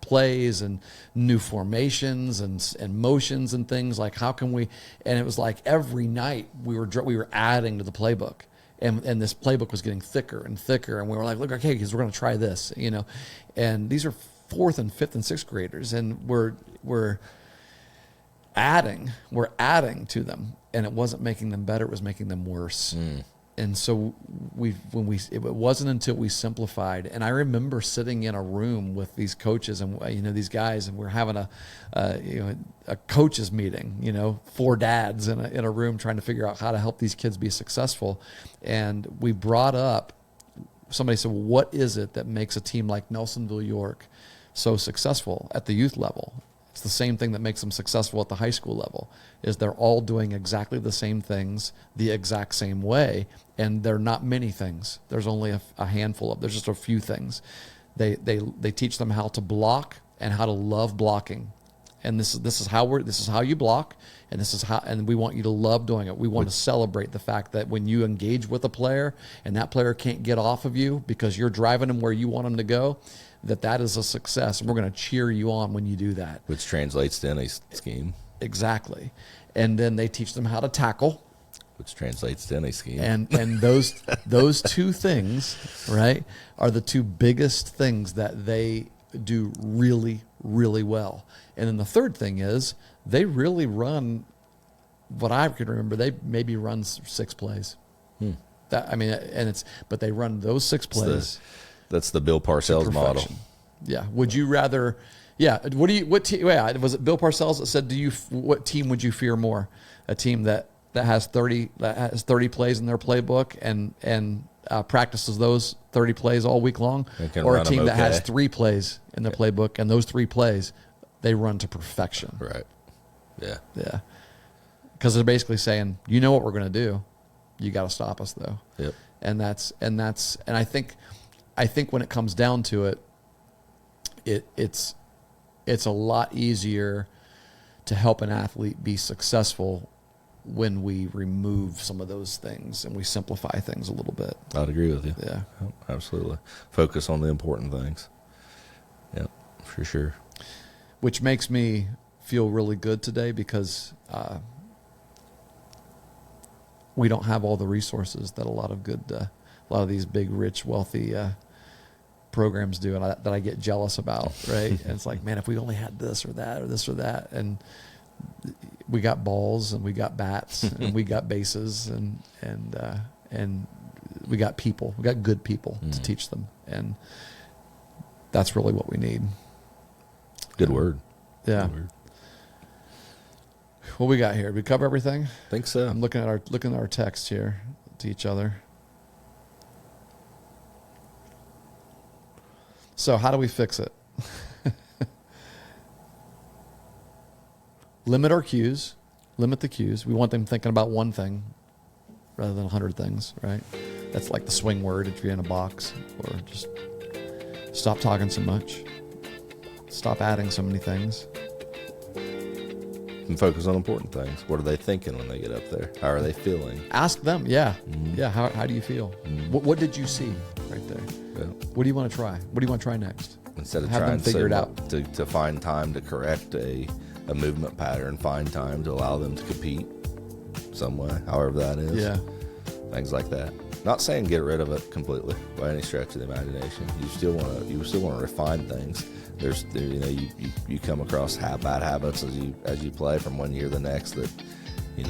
[SPEAKER 2] plays and new formations and motions and things like how can we, and it was like every night we were adding to the playbook, and this playbook was getting thicker and thicker, and we were like, look, okay, because we're going to try this, and these are 4th and 5th and 6th graders, and we're adding to them, and it wasn't making them better, it was making them worse. And so it wasn't until we simplified, and I remember sitting in a room with these coaches and these guys, and we're having a coaches meeting, 4 dads in a room trying to figure out how to help these kids be successful. And we brought up, somebody said, well, what is it that makes a team like Nelsonville York so successful at the youth level? It's the same thing that makes them successful at the high school level, is they're all doing exactly the same things the exact same way, and they're not many things. There's only a handful there's just a few things. They teach them how to block and how to love blocking. And this is how you block, and we want you to love doing it. We want to celebrate the fact that when you engage with a player and that player can't get off of you because you're driving them where you want them to go, that is a success, and we're going to cheer you on when you do that.
[SPEAKER 1] Which translates to any scheme.
[SPEAKER 2] Exactly. And then they teach them how to tackle.
[SPEAKER 1] Which translates to any scheme.
[SPEAKER 2] And those 2 things, right, are the 2 biggest things that they do really, really well. And then the third thing is they really run, what I can remember, they maybe run 6 plays. But they run those 6 plays.
[SPEAKER 1] That's the Bill Parcells model.
[SPEAKER 2] Yeah. Would you rather? Yeah. Was it Bill Parcells that said, what team would you fear more? A team that has 30 plays in their playbook and practices those 30 plays all week long, or a team that has 3 plays in their playbook, and those 3 plays they run to perfection.
[SPEAKER 1] Right. Yeah.
[SPEAKER 2] Yeah. Because they're basically saying, what we're going to do, you got to stop us though.
[SPEAKER 1] Yep.
[SPEAKER 2] And I think when it comes down to it, it's a lot easier to help an athlete be successful when we remove some of those things and we simplify things a little bit.
[SPEAKER 1] I'd agree with you.
[SPEAKER 2] Yeah.
[SPEAKER 1] Oh, absolutely. Focus on the important things. Yep, for sure.
[SPEAKER 2] Which makes me feel really good today because we don't have all the resources that a lot of these big, rich, wealthy programs do, and that I get jealous about, right? And it's like, man, if we only had this or that or this or that, and we got balls and we got bats and we got bases and we got people, we got good people to teach them, and that's really what we need.
[SPEAKER 1] Good word.
[SPEAKER 2] Yeah.
[SPEAKER 1] Good word.
[SPEAKER 2] What we got here? Did we cover everything?
[SPEAKER 1] I think so.
[SPEAKER 2] I'm looking at our text here to each other. So how do we fix it? Limit our cues. Limit the cues. We want them thinking about one thing rather than 100 things, right? That's like the swing word if you're in a box. Or just stop talking so much. Stop adding so many things.
[SPEAKER 1] And focus on important things. What are they thinking when they get up there? How are they feeling?
[SPEAKER 2] Ask them, yeah. Mm-hmm. Yeah, how do you feel? Mm-hmm. What did you see right there?
[SPEAKER 1] Yeah.
[SPEAKER 2] What do you want to try? What do you want to try next?
[SPEAKER 1] Instead of
[SPEAKER 2] Have them
[SPEAKER 1] trying
[SPEAKER 2] figure it out.
[SPEAKER 1] to find time to correct a movement pattern, find time to allow them to compete some way, however that is.
[SPEAKER 2] Yeah.
[SPEAKER 1] Things like that. Not saying get rid of it completely by any stretch of the imagination. You still want to refine things. You come across bad habits as you play from one year to the next that you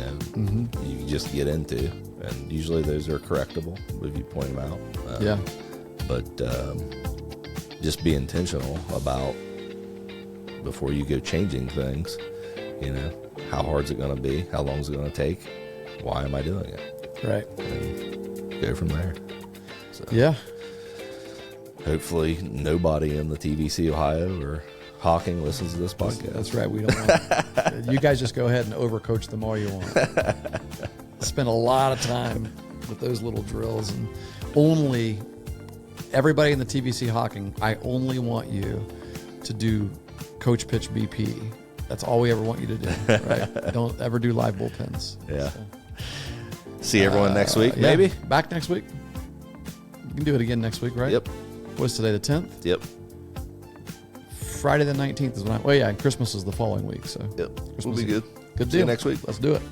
[SPEAKER 1] just get into, and usually those are correctable if you point them out. But just be intentional about before you go changing things. How hard's it going to be? How long is it going to take? Why am I doing it?
[SPEAKER 2] Right.
[SPEAKER 1] And go from there. So,
[SPEAKER 2] yeah.
[SPEAKER 1] Hopefully nobody in the TVC Ohio or Hawking listens to this podcast.
[SPEAKER 2] That's right. We don't want you guys just go ahead and overcoach them all you want. Spend a lot of time with those little drills, and only everybody in the TVC Hawking, I only want you to do coach pitch BP. That's all we ever want you to do. Right? Don't ever do live bullpens.
[SPEAKER 1] Yeah.
[SPEAKER 2] So.
[SPEAKER 1] See everyone next week, maybe?
[SPEAKER 2] Back next week. We can do it again next week, right?
[SPEAKER 1] Yep.
[SPEAKER 2] What's today, the 10th?
[SPEAKER 1] Yep.
[SPEAKER 2] Friday the 19th is when Christmas is the following week. So
[SPEAKER 1] yep.
[SPEAKER 2] Christmas
[SPEAKER 1] We'll be good.
[SPEAKER 2] Good deal.
[SPEAKER 1] See you next week.
[SPEAKER 2] Let's do it.